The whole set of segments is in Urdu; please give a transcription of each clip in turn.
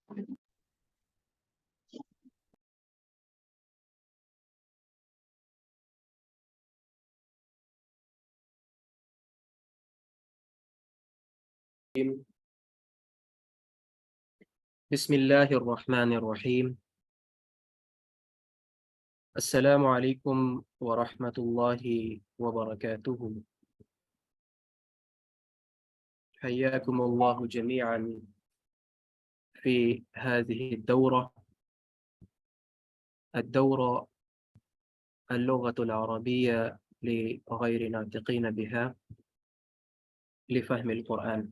بسم الله الرحمن الرحيم. السلام عليكم ورحمة الله وبركاته. حياكم الله جميعا في هذه الدورة اللغة العربية لغير ناطقين بها لفهم القرآن.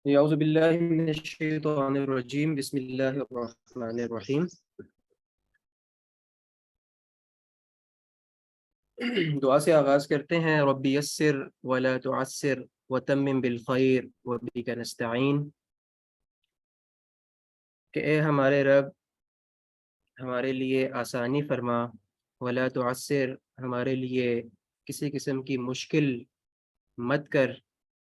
أعوذ بالله من الشيطان الرجيم. بسم الله الرحمن الرحيم. دعا سے آغاز کرتے ہیں. ربی یسر ولا تعسر وتمم بالخیر وبک نستعین. کہ اے ہمارے رب ہمارے لیے آسانی فرما، ولا تعسر ہمارے لیے کسی قسم کی مشکل مت کر،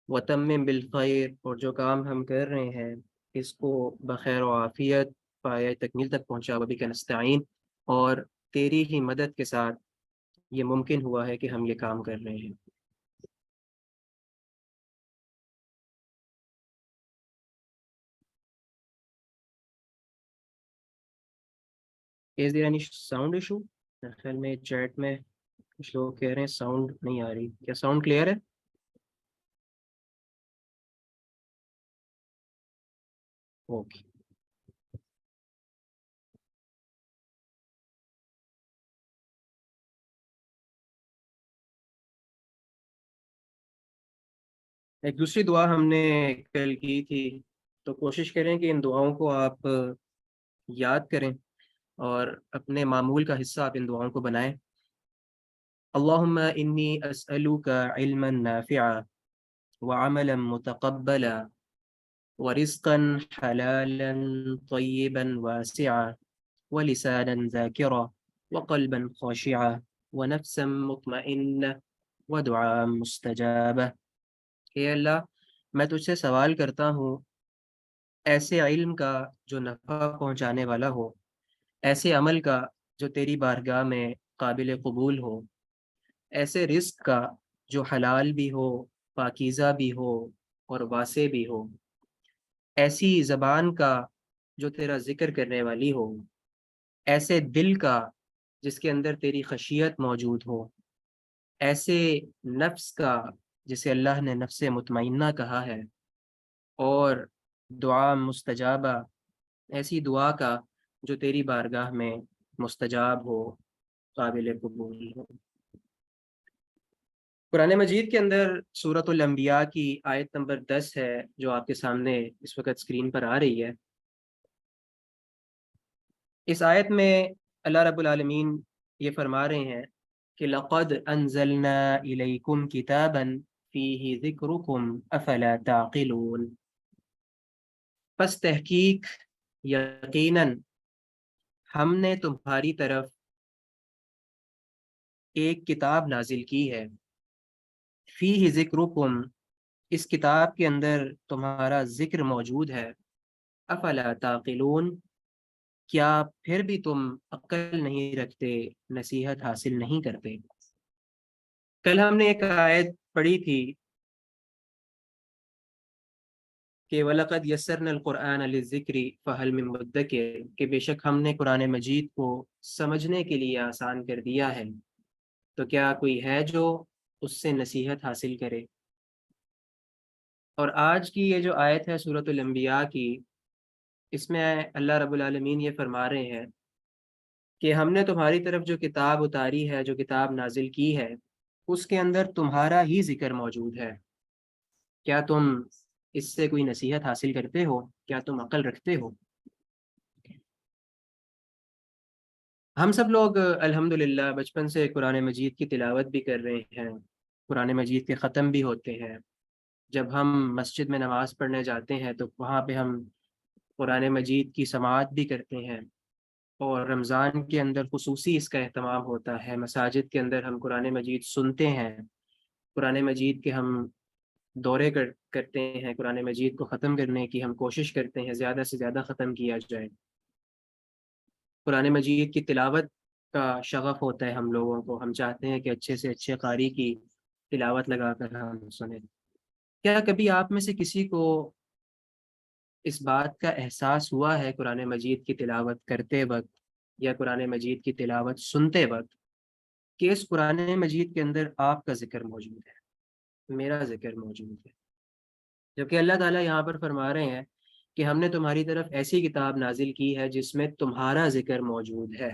وتمم بالخیر اور جو کام ہم کر رہے ہیں اس کو بخیر و عافیت پایۂ تکمیل تک پہنچا، وبک نستعین اور تیری ہی مدد کے ساتھ یہ ممکن ہوا ہے کہ ہم یہ کام کر رہے ہیں. Is there any sound issue؟ خیال میں چیٹ میں کچھ لوگ کہہ رہے ہیں ساؤنڈ نہیں آ رہی. کیا ساؤنڈ کلیئر ہے؟ اوکے. ایک دوسری دعا ہم نے کل کی تھی، تو کوشش کریں کہ ان دعاؤں کو آپ یاد کریں اور اپنے معمول کا حصہ آپ ان دعاؤں کو بنائیں. اللہم انی اسألوک علما نافعا وعملا متقبلا ورزقا حلالا طیبا واسعا ولسانا ذاکرا وقلبا خاشعا ونفسا مطمئنہ ودعاء مستجابہ. اے اللہ میں تجھ سے سوال کرتا ہوں ایسے علم کا جو نفع پہنچانے والا ہو، ایسے عمل کا جو تیری بارگاہ میں قابل قبول ہو، ایسے رزق کا جو حلال بھی ہو، پاکیزہ بھی ہو اور واسع بھی ہو، ایسی زبان کا جو تیرا ذکر کرنے والی ہو، ایسے دل کا جس کے اندر تیری خشیت موجود ہو، ایسے نفس کا جسے اللہ نے نفس مطمئنہ کہا ہے، اور دعا مستجابہ ایسی دعا کا جو تیری بارگاہ میں مستجاب ہو، قابل قبول ہو. قرآن مجید کے اندر سورۃ الانبیاء کی آیت نمبر 10 ہے جو آپ کے سامنے اس وقت اسکرین پر آ رہی ہے. اس آیت میں اللہ رب العالمین یہ فرما رہے ہیں کہ لَقَدْ أَنزَلْنَا إِلَيْكُمْ كِتَابًا فِيهِ ذِكْرُكُمْ أَفَلَا تَعْقِلُونَ. پس تحقیق یقیناً ہم نے تمہاری طرف ایک کتاب نازل کی ہے. فیہ ذکرکم، اس کتاب کے اندر تمہارا ذکر موجود ہے. افلا تعقلون، کیا پھر بھی تم عقل نہیں رکھتے، نصیحت حاصل نہیں کرتے؟ کل ہم نے ایک آیت پڑھی تھی کہ وَلَقَدْ يَسَّرْنَا الْقُرْآنَ لِلذِّكْرِ فَهَلْ مِن مُدَّكِرٍ، کہ بے شک ہم نے قرآن مجید کو سمجھنے کے لیے آسان کر دیا ہے، تو کیا کوئی ہے جو اس سے نصیحت حاصل کرے؟ اور آج کی یہ جو آیت ہے سورۃ الانبیاء کی، اس میں اللہ رب العالمین یہ فرما رہے ہیں کہ ہم نے تمہاری طرف جو کتاب اتاری ہے، جو کتاب نازل کی ہے، اس کے اندر تمہارا ہی ذکر موجود ہے۔ کیا تم اس سے کوئی نصیحت حاصل کرتے ہو؟ کیا تم عقل رکھتے ہو؟ ہم سب لوگ الحمدللہ بچپن سے قرآن مجید کی تلاوت بھی کر رہے ہیں، قرآن مجید کے ختم بھی ہوتے ہیں۔ جب ہم مسجد میں نماز پڑھنے جاتے ہیں تو وہاں پہ ہم قرآن مجید کی سماعت بھی کرتے ہیں، اور رمضان کے اندر خصوصی اس کا اہتمام ہوتا ہے۔ مساجد کے اندر ہم قرآن مجید سنتے ہیں، قرآن مجید کے ہم دورے کرتے ہیں، قرآن مجید کو ختم کرنے کی ہم کوشش کرتے ہیں، زیادہ سے زیادہ ختم کیا جائے۔ قرآن مجید کی تلاوت کا شغف ہوتا ہے ہم لوگوں کو، ہم چاہتے ہیں کہ اچھے سے اچھے قاری کی تلاوت لگا کر ہم سنیں۔ کیا کبھی آپ میں سے کسی کو اس بات کا احساس ہوا ہے قرآن مجید کی تلاوت کرتے وقت یا قرآن مجید کی تلاوت سنتے وقت کہ اس قرآن مجید کے اندر آپ کا ذکر موجود ہے، میرا ذکر موجود ہے؟ جبکہ اللہ تعالیٰ یہاں پر فرما رہے ہیں کہ ہم نے تمہاری طرف ایسی کتاب نازل کی ہے جس میں تمہارا ذکر موجود ہے۔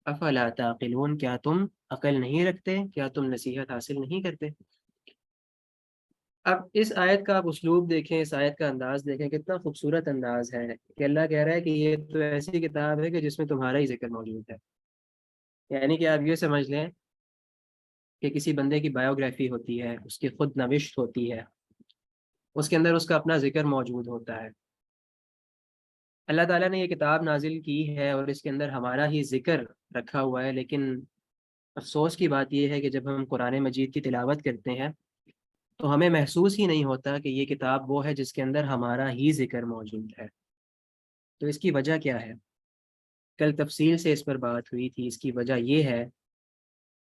افلا تعقلون، کیا تم عقل نہیں رکھتے؟ کیا تم نصیحت حاصل نہیں کرتے؟ اب اس آیت کا آپ اسلوب دیکھیں، اس آیت کا انداز دیکھیں، کتنا خوبصورت انداز ہے کہ اللہ کہہ رہا ہے کہ یہ تو ایسی کتاب ہے کہ جس میں تمہارا ہی ذکر موجود ہے۔ یعنی کہ آپ یہ سمجھ لیں کہ کسی بندے کی بایوگرافی ہوتی ہے، اس کی خود نوشت ہوتی ہے، اس کے اندر اس کا اپنا ذکر موجود ہوتا ہے۔ اللہ تعالیٰ نے یہ کتاب نازل کی ہے اور اس کے اندر ہمارا ہی ذکر رکھا ہوا ہے، لیکن افسوس کی بات یہ ہے کہ جب ہم قرآن مجید کی تلاوت کرتے ہیں تو ہمیں محسوس ہی نہیں ہوتا کہ یہ کتاب وہ ہے جس کے اندر ہمارا ہی ذکر موجود ہے۔ تو اس کی وجہ کیا ہے؟ کل تفصیل سے اس پر بات ہوئی تھی۔ اس کی وجہ یہ ہے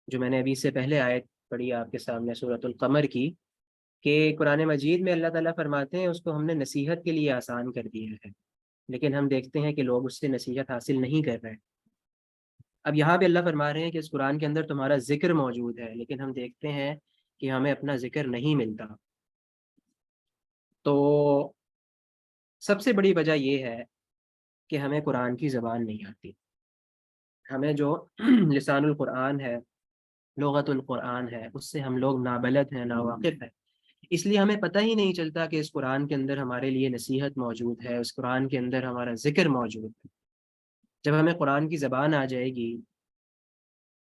جو میں نے ابھی سے پہلے آیت پڑھی آپ کے سامنے سورۃ القمر کی، کہ قرآن مجید میں اللہ تعالیٰ فرماتے ہیں اس کو ہم نے نصیحت کے لیے آسان کر دیا ہے، لیکن ہم دیکھتے ہیں کہ لوگ اس سے نصیحت حاصل نہیں کر رہے۔ اب یہاں پہ اللہ فرما رہے ہیں کہ اس قرآن کے اندر تمہارا ذکر موجود ہے، لیکن ہم دیکھتے ہیں کہ ہمیں اپنا ذکر نہیں ملتا۔ تو سب سے بڑی وجہ یہ ہے کہ ہمیں قرآن کی زبان نہیں آتی۔ ہمیں جو لسان القرآن ہے، لغت القرآن ہے، اس سے ہم لوگ نابلد ہیں، ناواقف ہیں۔ اس لیے ہمیں پتہ ہی نہیں چلتا کہ اس قرآن کے اندر ہمارے لیے نصیحت موجود ہے، اس قرآن کے اندر ہمارا ذکر موجود ہے۔ جب ہمیں قرآن کی زبان آ جائے گی،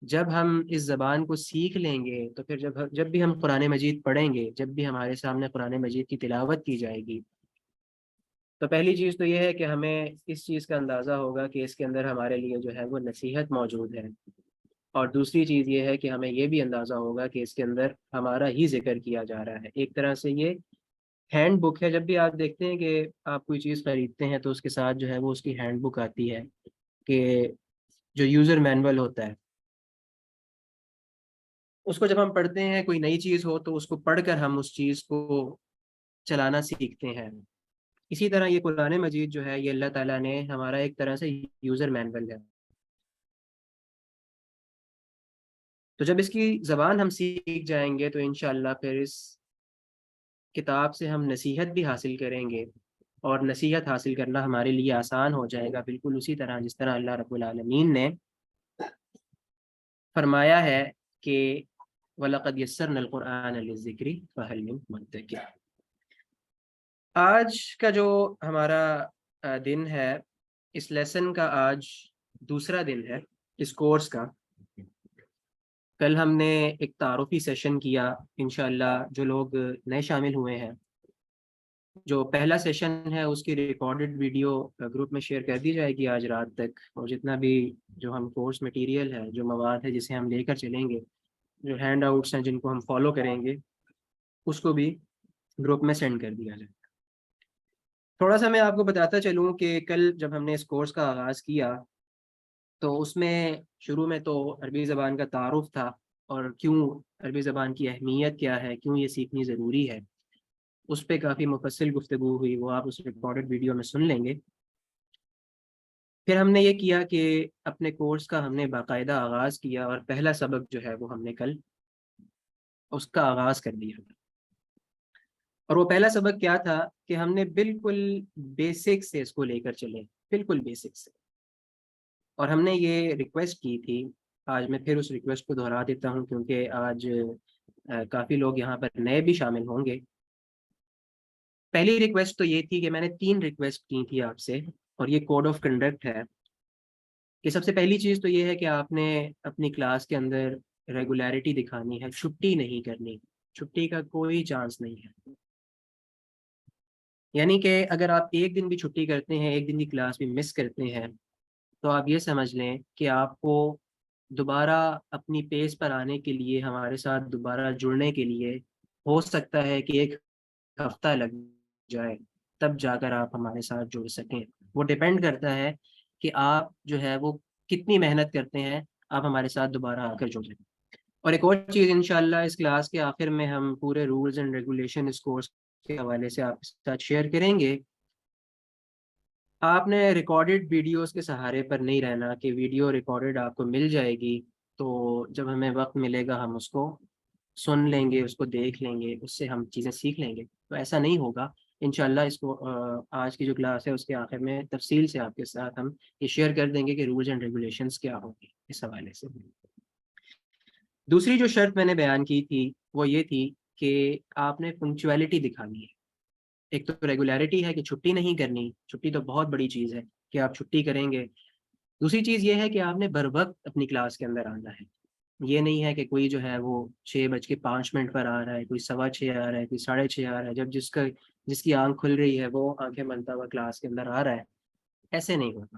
جب ہم اس زبان کو سیکھ لیں گے، تو پھر جب بھی ہم قرآن مجید پڑھیں گے، جب بھی ہمارے سامنے قرآن مجید کی تلاوت کی جائے گی، تو پہلی چیز تو یہ ہے کہ ہمیں اس چیز کا اندازہ ہوگا کہ اس کے اندر ہمارے لیے جو ہے وہ نصیحت موجود ہے، اور دوسری چیز یہ ہے کہ ہمیں یہ بھی اندازہ ہوگا کہ اس کے اندر ہمارا ہی ذکر کیا جا رہا ہے۔ ایک طرح سے یہ ہینڈ بک ہے۔ جب بھی آپ دیکھتے ہیں کہ آپ کوئی چیز خریدتے ہیں تو اس کے ساتھ جو ہے وہ اس کی ہینڈ بک آتی ہے، کہ جو یوزر مینول ہوتا ہے، اس کو جب ہم پڑھتے ہیں، کوئی نئی چیز ہو تو اس کو پڑھ کر ہم اس چیز کو چلانا سیکھتے ہیں۔ اسی طرح یہ قرآن مجید جو ہے یہ اللہ تعالیٰ نے ہمارا ایک طرح سے یوزر مینول ہے۔ تو جب اس کی زبان ہم سیکھ جائیں گے تو انشاءاللہ پھر اس کتاب سے ہم نصیحت بھی حاصل کریں گے، اور نصیحت حاصل کرنا ہمارے لیے آسان ہو جائے گا، بالکل اسی طرح جس طرح اللہ رب العالمین نے فرمایا ہے کہ وَلَقَدْ يَسَّرْنَا الْقُرْآنَ لِلذِّكْرِ فَهَلْ مِن مُدَّكِرٍ۔ آج کا جو ہمارا دن ہے، اس لیسن کا آج دوسرا دن ہے اس کورس کا۔ کل ہم نے ایک تعارفی سیشن کیا، انشاءاللہ جو لوگ نئے شامل ہوئے ہیں، جو پہلا سیشن ہے اس کی ریکارڈڈ ویڈیو گروپ میں شیئر کر دی جائے گی آج رات تک، اور جتنا بھی جو ہم کورس مٹیریل ہے، جو مواد ہے جسے ہم لے کر چلیں گے، جو ہینڈ آؤٹس ہیں جن کو ہم فالو کریں گے، اس کو بھی گروپ میں سینڈ کر دیا جائے۔ تھوڑا سا میں آپ کو بتاتا چلوں کہ کل جب ہم نے اس کورس کا آغاز کیا تو اس میں شروع میں تو عربی زبان کا تعارف تھا، اور کیوں عربی زبان کی اہمیت کیا ہے، کیوں یہ سیکھنی ضروری ہے، اس پہ کافی مفصل گفتگو ہوئی، وہ آپ اس ریکارڈڈ ویڈیو میں سن لیں گے۔ پھر ہم نے یہ کیا کہ اپنے کورس کا ہم نے باقاعدہ آغاز کیا، اور پہلا سبق جو ہے وہ ہم نے کل اس کا آغاز کر دیا۔ اور وہ پہلا سبق کیا تھا کہ ہم نے بالکل بیسک سے اس کو لے کر چلے، بالکل بیسک سے۔ اور ہم نے یہ ریکویسٹ کی تھی، آج میں پھر اس ریکویسٹ کو دہرا دیتا ہوں کیونکہ آج کافی لوگ یہاں پر نئے بھی شامل ہوں گے۔ پہلی ریکویسٹ تو یہ تھی کہ میں نے 3 ریکویسٹ کی تھی آپ سے، اور یہ کوڈ آف کنڈکٹ ہے کہ سب سے پہلی چیز تو یہ ہے کہ آپ نے اپنی کلاس کے اندر ریگولیرٹی دکھانی ہے، چھٹی نہیں کرنی، چھٹی کا کوئی چانس نہیں ہے۔ یعنی کہ اگر آپ ایک دن بھی چھٹی کرتے ہیں، ایک دن کی کلاس بھی مس کرتے ہیں، تو آپ یہ سمجھ لیں کہ آپ کو دوبارہ اپنی پیس پر آنے کے لیے، ہمارے ساتھ دوبارہ جڑنے کے لیے ہو سکتا ہے کہ ایک ہفتہ لگ جائے، تب جا کر آپ ہمارے ساتھ جڑ سکیں۔ وہ ڈیپینڈ کرتا ہے کہ آپ جو ہے وہ کتنی محنت کرتے ہیں، آپ ہمارے ساتھ دوبارہ آ کر جڑ سکیں۔ اور ایک اور چیز انشاءاللہ اس کلاس کے آخر میں ہم پورے رولز اینڈ ریگولیشن اس کورس کے حوالے سے آپ کے ساتھ شیئر کریں گے۔ آپ نے ریکارڈڈ ویڈیوز کے سہارے پر نہیں رہنا کہ ویڈیو ریکارڈڈ آپ کو مل جائے گی تو جب ہمیں وقت ملے گا ہم اس کو سن لیں گے، اس کو دیکھ لیں گے، اس سے ہم چیزیں سیکھ لیں گے، تو ایسا نہیں ہوگا۔ انشاءاللہ اس کو آج کی جو کلاس ہے اس کے آخر میں تفصیل سے آپ کے ساتھ ہم یہ شیئر کر دیں گے کہ رولز اینڈ ریگولیشنز کیا ہوں گی اس حوالے سے۔ دوسری جو شرط میں نے بیان کی تھی وہ یہ تھی کہ آپ نے پنکچویلٹی دکھانی ہے۔ ایک تو ریگولیرٹی ہے کہ چھٹی نہیں کرنی، چھٹی تو بہت بڑی چیز ہے کہ آپ چھٹی کریں گے۔ دوسری چیز یہ ہے کہ آپ نے بر وقت اپنی کلاس کے اندر آنا ہے۔ یہ نہیں ہے کہ کوئی جو ہے وہ 6:05 پر آ رہا ہے، کوئی 6:15 آ رہا ہے، کوئی 6:30 آ رہا ہے، جب جس کی آنکھ کھل رہی ہے وہ آنکھیں ملتا ہوا کلاس کے اندر آ رہا ہے۔ ایسے نہیں ہوگا،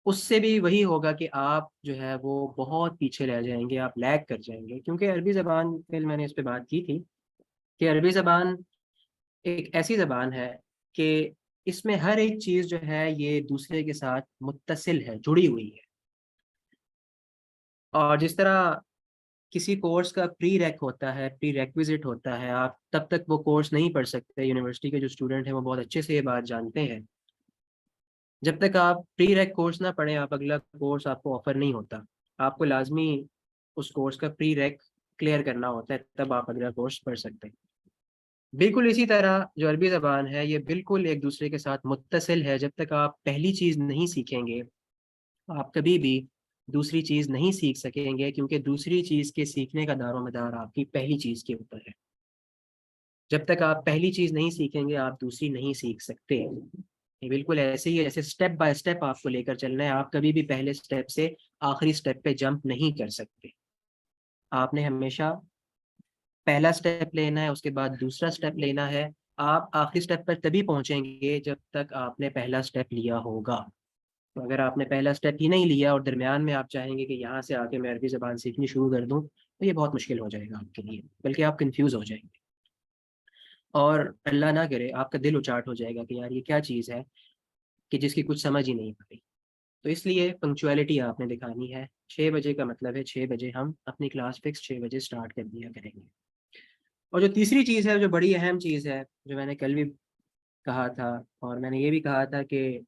اس سے بھی وہی ہوگا کہ آپ جو ہے وہ بہت پیچھے رہ جائیں گے، آپ لیگ کر جائیں گے، کیونکہ عربی زبان کل میں نے اس پہ بات کی تھی کہ عربی زبان ایک ایسی زبان ہے کہ اس میں ہر ایک چیز جو ہے یہ دوسرے کے ساتھ متصل ہے، جڑی ہوئی ہے۔ اور جس طرح کسی کورس کا پری ریک ہوتا ہے، پری ریکویزٹ ہوتا ہے، آپ تب تک وہ کورس نہیں پڑھ سکتے۔ یونیورسٹی کے جو اسٹوڈنٹ ہیں وہ بہت اچھے سے یہ بات جانتے ہیں، جب تک آپ پری ریک کورس نہ پڑھیں آپ اگلا کورس آپ کو آفر نہیں ہوتا۔ آپ کو لازمی اس کورس کا پری ریک کلیئر کرنا ہوتا ہے، تب آپ اگلا کورس پڑھ سکتے ہیں۔ بالکل اسی طرح جو عربی زبان ہے یہ بالکل ایک دوسرے کے ساتھ متصل ہے۔ جب تک آپ پہلی چیز نہیں سیکھیں گے آپ کبھی بھی دوسری چیز نہیں سیکھ سکیں گے، کیونکہ دوسری چیز کے سیکھنے کا دار و مدار آپ کی پہلی چیز کے اوپر ہے۔ جب تک آپ پہلی چیز نہیں سیکھیں گے آپ دوسری نہیں سیکھ سکتے۔ یہ بالکل ایسے ہی، ایسے اسٹیپ بائی اسٹیپ آپ کو لے کر چلنا ہے۔ آپ کبھی بھی پہلے اسٹیپ سے آخری اسٹیپ پہ جمپ نہیں کر سکتے۔ آپ نے ہمیشہ پہلا اسٹیپ لینا ہے، اس کے بعد دوسرا اسٹیپ لینا ہے۔ آپ آخری اسٹیپ پر تبھی پہنچیں گے جب تک آپ نے پہلا اسٹیپ لیا ہوگا۔ تو اگر آپ نے پہلا اسٹیپ ہی نہیں لیا اور درمیان میں آپ چاہیں گے کہ یہاں سے آ کے میں عربی زبان سیکھنی شروع کر دوں، تو یہ بہت مشکل ہو جائے گا آپ کے لیے، بلکہ آپ کنفیوز ہو جائیں گے، اور اللہ نہ کرے آپ کا دل اچاٹ ہو جائے گا کہ یار یہ کیا چیز ہے کہ جس کی کچھ سمجھ ہی نہیں آ رہی۔ تو اس لیے پنکچویلٹی آپ نے دکھانی ہے۔ 6 بجے کا مطلب ہے 6 بجے ہم اپنی کلاس فکس 6 بجے اسٹارٹ کر دیا کریں گے۔ اور جو تیسری چیز ہے، جو بڑی اہم چیز ہے، جو میں نے کل بھی کہا تھا، اور میں نے یہ بھی کہا تھا کہ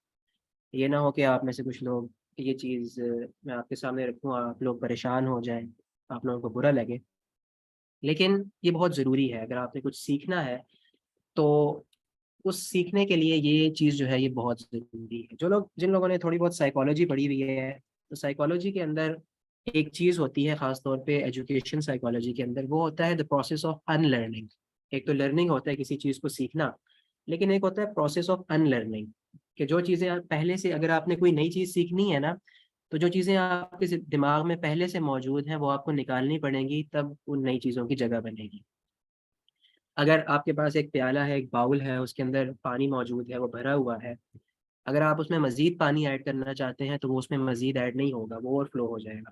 یہ نہ ہو کہ آپ میں سے کچھ لوگ یہ چیز میں آپ کے سامنے رکھوں آپ لوگ پریشان ہو جائیں، آپ لوگوں کو برا لگے، لیکن یہ بہت ضروری ہے۔ اگر آپ نے کچھ سیکھنا ہے تو اس سیکھنے کے لیے یہ چیز جو ہے یہ بہت ضروری ہے۔ جن لوگوں نے تھوڑی بہت سائیکالوجی پڑھی ہوئی ہے، تو سائیکالوجی کے اندر ایک چیز ہوتی ہے، خاص طور پہ ایجوکیشن سائیکالوجی کے اندر، وہ ہوتا ہے the process of in learning. ایک تو لرننگ ہوتا ہے کسی چیز کو سیکھنا، لیکن ایک ہوتا ہے پروسیس آف ان لرننگ، کہ جو چیزیں پہلے سے، اگر آپ نے کوئی نئی چیز سیکھنی ہے نا، تو جو چیزیں آپ کے دماغ میں پہلے سے موجود ہیں وہ آپ کو نکالنی پڑیں گی، تب ان نئی چیزوں کی جگہ بنے گی۔ اگر آپ کے پاس ایک پیالہ ہے، ایک باؤل ہے، اس کے اندر پانی موجود ہے، وہ بھرا ہوا ہے، اگر آپ اس میں مزید پانی ایڈ کرنا چاہتے ہیں تو وہ اس میں مزید ایڈ نہیں ہوگا، وہ اوور فلو ہو جائے گا۔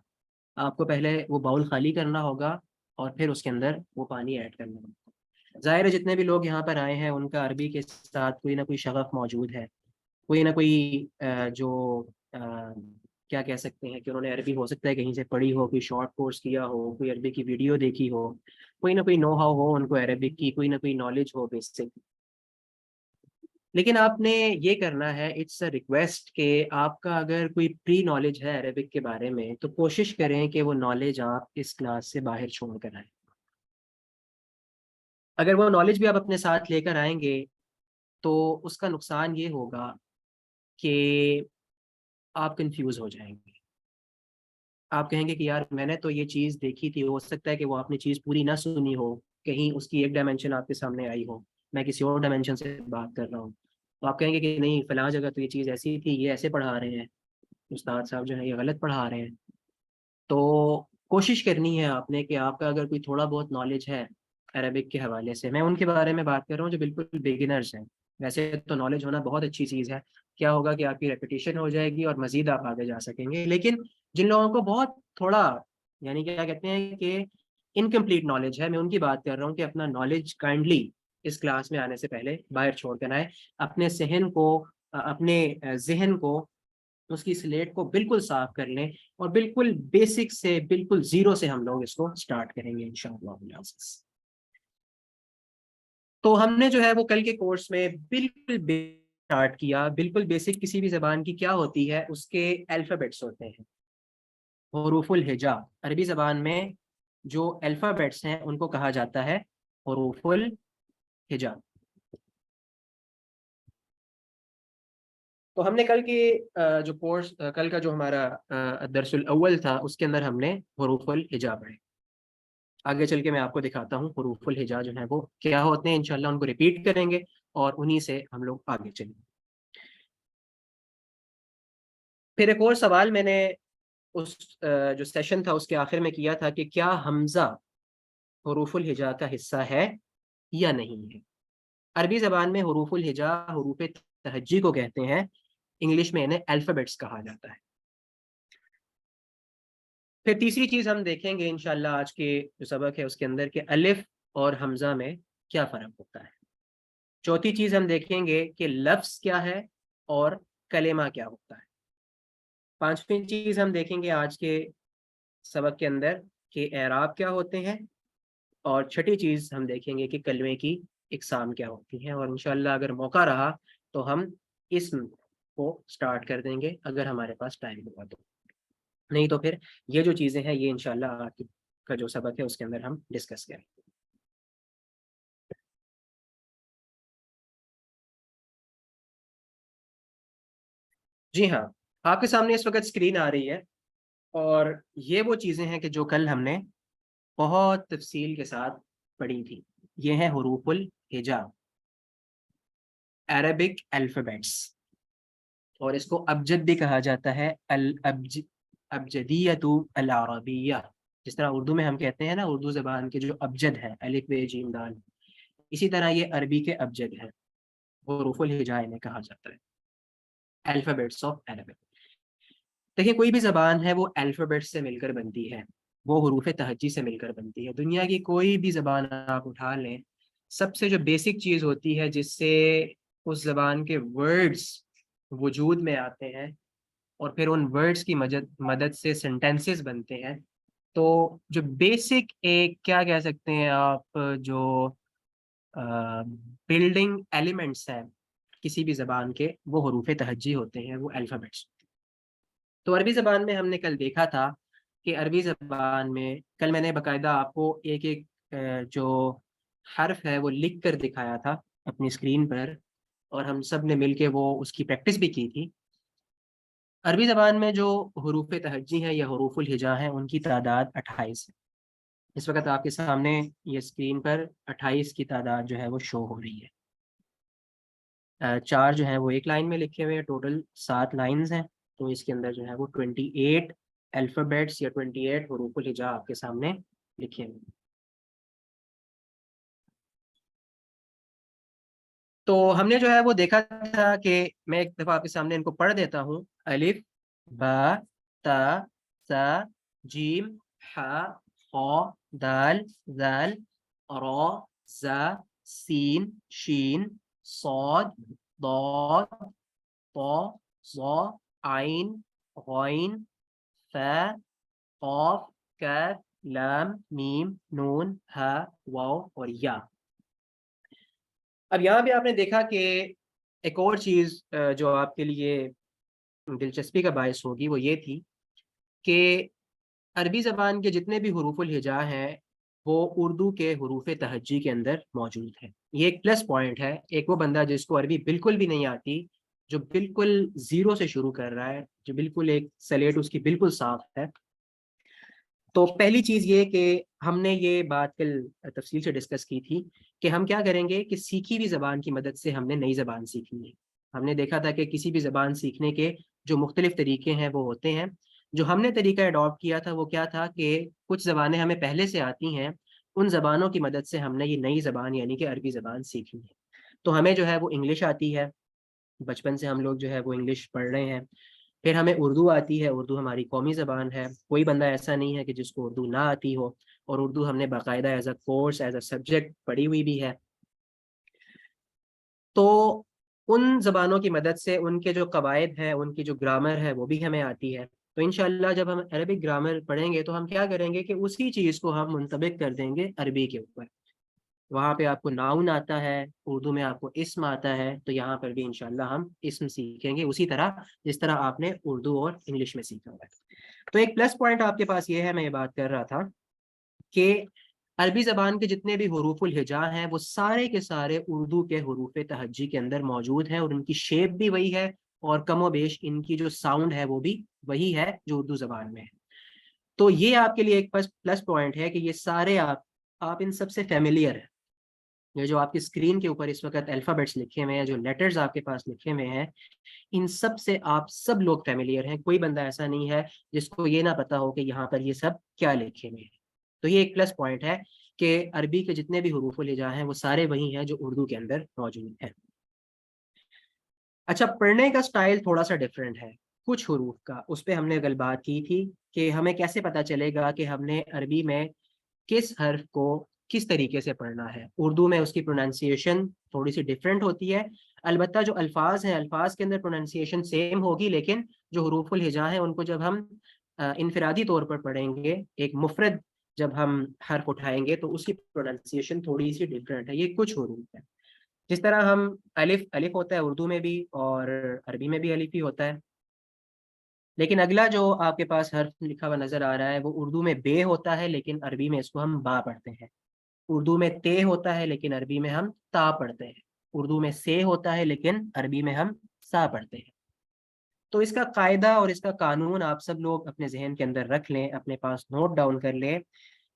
آپ کو پہلے وہ باؤل خالی کرنا ہوگا اور پھر اس کے اندر وہ پانی ایڈ کرنا ہوگا۔ ظاہر ہے جتنے بھی لوگ یہاں پر آئے ہیں ان کا عربی کے ساتھ کوئی نہ کوئی شغف موجود ہے، کوئی نہ کوئی جو کیا کہہ سکتے ہیں کہ انہوں نے عربی ہو سکتا ہے کہیں سے پڑھی ہو، کوئی شارٹ کورس کیا ہو، کوئی عربی کی ویڈیو دیکھی ہو، کوئی نہ کوئی نو ہاؤ ہو ان کو عربک کی، کوئی نہ کوئی نالج ہو بیسک. لیکن آپ نے یہ کرنا ہے، اٹس اے ریکویسٹ کہ آپ کا اگر کوئی پری نالج ہے عربک کے بارے میں تو کوشش کریں کہ وہ نالج آپ اس کلاس سے باہر چھوڑ کر آئیں. اگر وہ نالج بھی آپ اپنے ساتھ لے کر آئیں گے تو اس کا نقصان یہ ہوگا کہ آپ کنفیوز ہو جائیں گے. آپ کہیں گے کہ یار میں نے تو یہ چیز دیکھی تھی، ہو سکتا ہے کہ وہ آپ نے چیز پوری نہ سنی ہو، کہیں اس کی ایک ڈائمینشن آپ کے سامنے آئی ہو، میں کسی اور ڈائمینشن سے بات کر رہا ہوں. تو آپ کہیں گے کہ نہیں فلاں جگہ تو یہ چیز ایسی تھی، یہ ایسے پڑھا رہے ہیں، استاد صاحب جو ہے یہ غلط پڑھا رہے ہیں. تو کوشش کرنی ہے آپ نے کہ آپ کا اگر کوئی تھوڑا بہت نالج ہے عربک کے حوالے سے، میں ان کے بارے میں بات کر رہا ہوں جو بالکل بگنرز ہیں. ویسے تو نالج ہونا بہت اچھی چیز ہے، کیا ہوگا کہ آپ کی ریپیٹیشن ہو جائے گی اور مزید آپ آگے جا سکیں گے. لیکن جن لوگوں کو بہت تھوڑا یعنی کیا کہتے ہیں کہ انکمپلیٹ نالج ہے، میں ان کی بات کر رہا ہوں کہ اپنا نالج کائنڈلی اس کلاس میں آنے سے پہلے باہر چھوڑ کر آئے. اپنے ذہن کو اس کی سلیٹ کو بالکل صاف کر لیں اور بالکل بیسک سے بالکل زیرو سے ہم لوگ اس کو سٹارٹ کریں گے انشاءاللہ. تو ہم نے جو ہے وہ کل کے کورس میں بالکل سٹارٹ کیا. بالکل بیسک کسی بھی زبان کی کیا ہوتی ہے، اس کے الفابیٹس ہوتے ہیں، حروف الہجا. عربی زبان میں جو الفابیٹس ہیں ان کو کہا جاتا ہے حروف الہجا. تو ہم نے کل کی جو کورس کل کا جو ہمارا درس الاول تھا اس کے اندر ہم نے حروف الہجا پڑھے. آگے چل کے میں آپ کو دکھاتا ہوں حروف الہجا جو ہے وہ کیا ہوتے ہیں، انشاءاللہ ان کو ریپیٹ کریں گے اور انہی سے ہم لوگ آگے چلیں گے. پھر ایک اور سوال میں نے اس جو سیشن تھا اس کے آخر میں کیا تھا کہ کیا حمزہ حروف الہجا کا حصہ ہے یا نہیں ہے. عربی زبان میں حروف الہجا حروف تہجی کو کہتے ہیں، انگلش میں انہیں الفابیٹس کہا جاتا ہے. پھر تیسری چیز ہم دیکھیں گے انشاءاللہ آج کے جو سبق ہے اس کے اندر کہ الف اور حمزہ میں کیا فرق ہوتا ہے. چوتھی چیز ہم دیکھیں گے کہ لفظ کیا ہے اور کلمہ کیا ہوتا ہے. پانچویں چیز ہم دیکھیں گے آج کے سبق کے اندر کہ اعراب کیا ہوتے ہیں. اور چھٹی چیز ہم دیکھیں گے کہ کلمے کی اقسام کیا ہوتی ہیں. اور انشاءاللہ اگر موقع رہا تو ہم اسم کو سٹارٹ کر دیں گے اگر ہمارے پاس ٹائم ہوا تو، نہیں تو پھر یہ جو چیزیں ہیں یہ انشاءاللہ آج کا جو سبق ہے اس کے اندر ہم ڈسکس کریں. جی ہاں، آپ کے سامنے اس وقت اسکرین آ رہی ہے اور یہ وہ چیزیں ہیں کہ جو کل ہم نے بہت تفصیل کے ساتھ پڑھی تھی. یہ ہیں حروف الہجا، عربک الفابیٹس، اور اس کو ابجد بھی کہا جاتا ہے، ابجدیت العربیہ. جس طرح اردو میں ہم کہتے ہیں نا اردو زبان کے جو ابجد ہے الف ب ج دال، اسی طرح یہ عربی کے ابجد ہیں، حروف الہجا انہیں کہا جاتا ہے، الفابیٹس آف عربک. دیکھیں کوئی بھی زبان ہے وہ الفابیٹ سے مل کر بنتی ہے، وہ حروف تہجی سے مل کر بنتی ہے. دنیا کی کوئی بھی زبان آپ اٹھا لیں، سب سے جو بیسک چیز ہوتی ہے جس سے اس زبان کے ورڈز وجود میں آتے ہیں اور پھر ان ورڈز کی مدد سے سینٹینسز بنتے ہیں، تو جو بیسک ایک کیا کہہ سکتے ہیں آپ جو بلڈنگ ایلیمنٹس ہیں کسی بھی زبان کے، وہ حروف تہجی ہوتے ہیں، وہ الفابیٹس. تو عربی زبان میں ہم نے کل دیکھا تھا کہ عربی زبان میں کل میں نے باقاعدہ آپ کو ایک ایک جو حرف ہے وہ لکھ کر دکھایا تھا اپنی اسکرین پر، اور ہم سب نے مل کے وہ اس کی پریکٹس بھی کی تھی. عربی زبان میں جو حروف تہجی ہیں یا حروف الہجا ہیں ان کی تعداد 28 ہے. اس وقت آپ کے سامنے یہ اسکرین پر 28 کی تعداد جو ہے وہ شو ہو رہی ہے. چار جو ہیں وہ ایک لائن میں لکھے ہوئے ہیں، ٹوٹل 7 لائنز ہیں. تو اس کے اندر جو ہے وہ 28 الفابیٹس یا 28 حروف الہجا آپ کے سامنے لکھے ہوئے. تو ہم نے جو ہے وہ دیکھا تھا کہ میں ایک دفعہ آپ کے سامنے ان کو پڑھ دیتا ہوں. الف با تا سا جیم حا خا دال ذال را ز سین شین صاد ضاد طا ظا عین غین فا قاف کاف لام میم نون ہا واو اور یا۔ اب یہاں پہ آپ نے دیکھا کہ ایک اور چیز جو آپ کے لیے دلچسپی کا باعث ہوگی وہ یہ تھی کہ عربی زبان کے جتنے بھی حروف الہجا ہیں وہ اردو کے حروف تہجی کے اندر موجود ہیں۔ یہ ایک پلس پوائنٹ ہے۔ ایک وہ بندہ جس کو عربی بالکل بھی نہیں آتی، جو بالکل زیرو سے شروع کر رہا ہے، جو بالکل ایک سلیٹ اس کی بالکل صاف ہے، تو پہلی چیز یہ کہ ہم نے یہ بات کل تفصیل سے ڈسکس کی تھی کہ ہم کیا کریں گے کہ سیکھی ہوئی زبان کی مدد سے ہم نے نئی زبان سیکھنی ہے۔ ہم نے دیکھا تھا کہ کسی بھی زبان سیکھنے کے جو مختلف طریقے ہیں وہ ہوتے ہیں۔ جو ہم نے طریقہ اڈاپٹ کیا تھا وہ کیا تھا کہ کچھ زبانیں ہمیں پہلے سے آتی ہیں، ان زبانوں کی مدد سے ہم نے یہ نئی زبان یعنی کہ عربی زبان سیکھنی ہے۔ تو ہمیں جو ہے وہ انگلش آتی ہے، بچپن سے ہم لوگ جو ہے وہ انگلش پڑھ رہے ہیں۔ پھر ہمیں اردو آتی ہے، اردو ہماری قومی زبان ہے، کوئی بندہ ایسا نہیں ہے کہ جس کو اردو نہ آتی ہو، اور اردو ہم نے باقاعدہ as a course as a subject پڑھی ہوئی بھی ہے۔ تو ان زبانوں کی مدد سے ان کے جو قواعد ہیں، ان کی جو گرامر ہے وہ بھی ہمیں آتی ہے۔ تو انشاءاللہ جب ہم عربک گرامر پڑھیں گے تو ہم کیا کریں گے کہ اسی چیز کو ہم منطبق کر دیں گے عربی کے اوپر۔ وہاں پہ آپ کو ناؤن آتا ہے، اردو میں آپ کو اسم آتا ہے، تو یہاں پر بھی انشاءاللہ ہم اسم سیکھیں گے اسی طرح جس طرح آپ نے اردو اور انگلش میں سیکھا ہوا ہے۔ تو ایک پلس پوائنٹ آپ کے پاس یہ ہے، میں یہ بات کر رہا تھا کہ عربی زبان کے جتنے بھی حروف الہجا ہیں وہ سارے کے سارے اردو کے حروف تہجی کے اندر موجود ہیں، اور ان کی شیپ بھی وہی ہے، اور کم و بیش ان کی جو ساؤنڈ ہے وہ بھی وہی ہے جو اردو زبان میں ہے۔ تو یہ آپ کے لیے ایک پلس پوائنٹ ہے کہ یہ سارے آپ ان سب سے فیملیئر ہیں۔ یہ جو آپ کی اسکرین کے اوپر اس وقت الفابیٹس لکھے ہوئے ہیں، جو لیٹرز آپ کے پاس لکھے ہوئے ہیں، ان سب سے آپ سب لوگ فیملیئر ہیں۔ کوئی بندہ ایسا نہیں ہے جس کو یہ نہ پتا ہو کہ یہاں پر یہ سب کیا لکھے ہوئے ہیں۔ تو یہ ایک پلس پوائنٹ ہے کہ عربی کے جتنے بھی حروف الہجا ہیں وہ سارے وہی ہیں جو اردو کے اندر موجود ہیں۔ اچھا، پڑھنے کا سٹائل تھوڑا سا ڈفرینٹ ہے کچھ حروف کا، اس پہ ہم نے کل بات کی تھی کہ ہمیں کیسے پتا چلے گا کہ ہم نے عربی میں کس حرف کو کس طریقے سے پڑھنا ہے۔ اردو میں اس کی پروننسیشن تھوڑی سی ڈفرینٹ ہوتی ہے، البتہ جو الفاظ ہیں الفاظ کے اندر پروننسیشن سیم ہوگی، لیکن جو حروف الہجا ہیں ان کو جب ہم انفرادی طور پر پڑھیں گے، ایک مفرد جب ہم حرف اٹھائیں گے تو اس کی پروننسیشن تھوڑی سی ڈفرینٹ ہے۔ یہ کچھ حروف ہیں، جس طرح ہم الف ہوتا ہے اردو میں بھی اور عربی میں بھی الف ہی ہوتا ہے، لیکن اگلا جو آپ کے پاس حرف لکھا ہوا نظر آ رہا ہے وہ اردو میں بے ہوتا ہے، لیکن عربی میں اس کو ہم با پڑھتے ہیں۔ اردو میں تے ہوتا ہے لیکن عربی میں ہم تا پڑھتے ہیں۔ اردو میں سے ہوتا ہے لیکن عربی میں ہم سا پڑھتے ہیں۔ تو اس کا قاعدہ اور اس کا قانون آپ سب لوگ اپنے ذہن کے اندر رکھ لیں، اپنے پاس نوٹ ڈاؤن کر لیں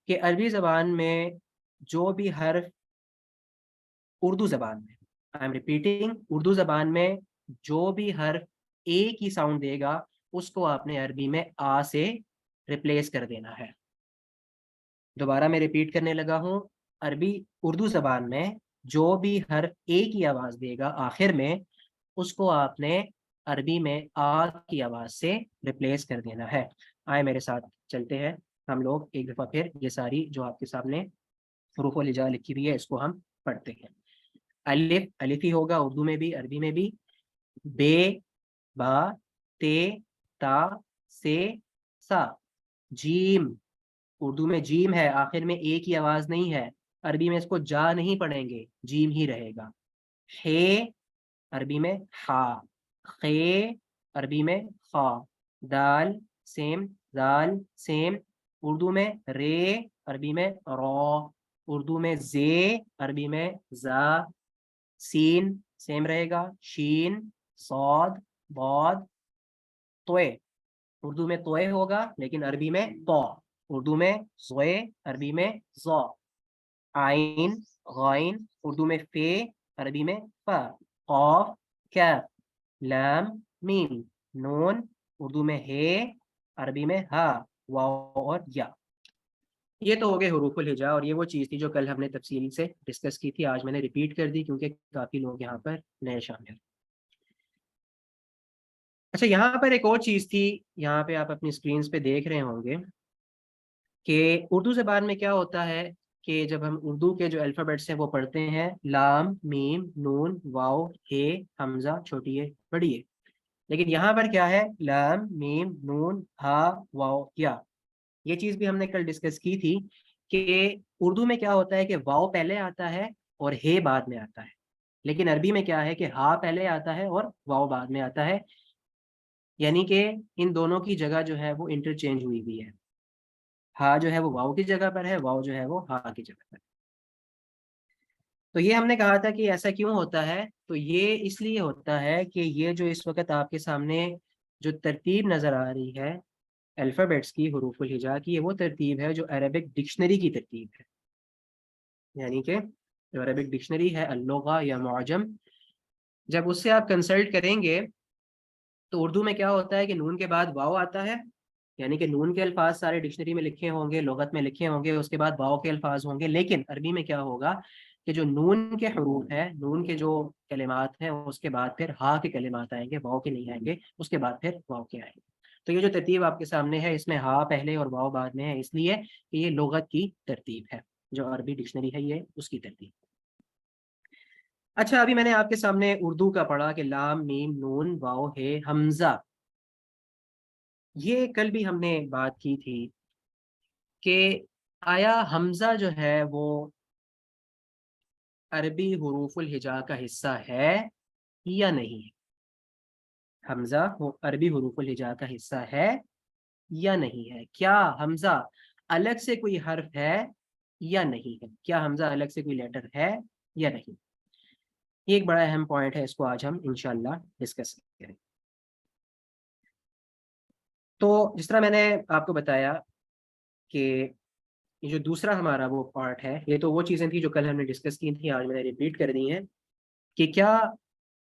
کہ عربی زبان میں جو بھی حرف اردو زبان میں، آئی ایم ریپیٹنگ، اردو زبان میں جو بھی حرف ایک ہی ساؤنڈ دے گا اس کو آپ نے عربی میں آ سے ریپلیس کر دینا ہے۔ دوبارہ میں ریپیٹ کرنے لگا ہوں، اردو زبان میں جو بھی حرف ایک ہی آواز دے گا آخر میں، اس کو آپ نے عربی میں آ کی آواز سے ریپلیس کر دینا ہے۔ آئے میرے ساتھ چلتے ہیں ہم لوگ ایک دفعہ پھر یہ ساری جو آپ کے سامنے حروف الہجا لکھی ہوئی ہے اس کو ہم پڑھتے ہیں۔ الف الف ہی ہوگا اردو میں بھی عربی میں بھی، بے با تے تا سے سا، جیم اردو میں جیم ہے، آخر میں ایک ہی آواز نہیں ہے، عربی میں اس کو جا نہیں پڑھیں گے، جیم ہی رہے گا۔ ہے عربی میں ہا، خے عربی میں خا، دال سیم، دال سیم، اردو میں رے عربی میں رو، اردو میں زے عربی میں زا، سین سیم رہے گا، شین صاد ضاد، توئے اردو میں توئے ہوگا لیکن عربی میں تو، اردو میں زوئے عربی میں زو، عین غائن اردو میں فے عربی میں فا، قاف کاف، لام میم، نون اردو میں ہے عربی میں ہا، واو اور یا۔ یہ تو ہو گئے حروف الہجا، اور یہ وہ چیز تھی جو کل ہم نے تفصیل سے ڈسکس کی تھی، آج میں نے ریپیٹ کر دی کیونکہ کافی لوگ یہاں پر نئے شامل۔ اچھا، یہاں پر ایک اور چیز تھی، یہاں پہ آپ اپنی اسکرینز پہ دیکھ رہے ہوں گے کہ اردو زبان میں کیا ہوتا ہے کہ جب ہم اردو کے جو الفابیٹس ہیں وہ پڑھتے ہیں، لام، میم، نون، واو، ہے، حمزہ، چھوٹی ہے، بڑی ہے، لیکن یہاں پر کیا ہے؟ لام، میم، نون، ہا، واو، یا۔ یہ چیز بھی ہم نے کل ڈسکس کی تھی کہ اردو میں کیا ہوتا ہے کہ واو پہلے آتا ہے اور ہے بعد میں آتا ہے، لیکن عربی میں کیا ہے کہ ہا پہلے آتا ہے اور واو بعد میں آتا ہے، یعنی کہ ان دونوں کی جگہ جو ہے وہ انٹرچینج ہوئی ہوئی ہے، ہا جو ہے وہ واو کی جگہ پر ہے، واو جو ہے وہ ہا کی جگہ پر ہے۔ تو یہ ہم نے کہا تھا کہ ایسا کیوں ہوتا ہے؟ تو یہ اس لیے ہوتا ہے کہ یہ جو اس وقت آپ کے سامنے جو ترتیب نظر آ رہی ہے الفابیٹس کی، حروف الہجا کی، یہ وہ ترتیب ہے جو عربک ڈکشنری کی ترتیب ہے، یعنی کہ جو عربک ڈکشنری ہے اللغہ یا معجم، جب اس سے آپ کنسلٹ کریں گے تو اردو میں کیا ہوتا ہے کہ نون کے بعد واو آتا ہے، یعنی کہ نون کے الفاظ سارے ڈکشنری میں لکھے ہوں گے، لغت میں لکھے ہوں گے، اس کے بعد واو کے الفاظ ہوں گے، لیکن عربی میں کیا ہوگا کہ جو نون کے حروف ہیں، نون کے جو کلمات ہیں، اس کے بعد پھر ہا کے کلمات آئیں گے، واو کے نہیں آئیں گے، اس کے بعد پھر واو کے آئیں گے۔ تو یہ جو ترتیب آپ کے سامنے ہے، اس میں ہا پہلے اور واو بعد میں ہے، اس لیے کہ یہ لغت کی ترتیب ہے، جو عربی ڈکشنری ہے یہ اس کی ترتیب۔ اچھا، ابھی میں نے آپ کے سامنے اردو کا پڑھا کہ لام، میم، نون، واو، ہے، حمزہ۔ یہ کل بھی ہم نے بات کی تھی کہ آیا حمزہ جو ہے وہ عربی حروف الہجا کا حصہ ہے یا نہیں ہے؟ حمزہ عربی حروف الہجا کا حصہ ہے یا نہیں ہے؟ کیا حمزہ الگ سے کوئی حرف ہے یا نہیں ہے؟ کیا حمزہ الگ سے کوئی لیٹر ہے یا نہیں؟ یہ ایک بڑا اہم پوائنٹ ہے، اس کو آج ہم انشاءاللہ ڈسکس کریں۔ تو جس طرح میں نے آپ کو بتایا کہ یہ جو دوسرا ہمارا وہ پارٹ ہے، یہ تو وہ چیزیں تھیں جو کل ہم نے ڈسکس کی تھیں، آج میں نے ریپیٹ کر دی ہیں کہ کیا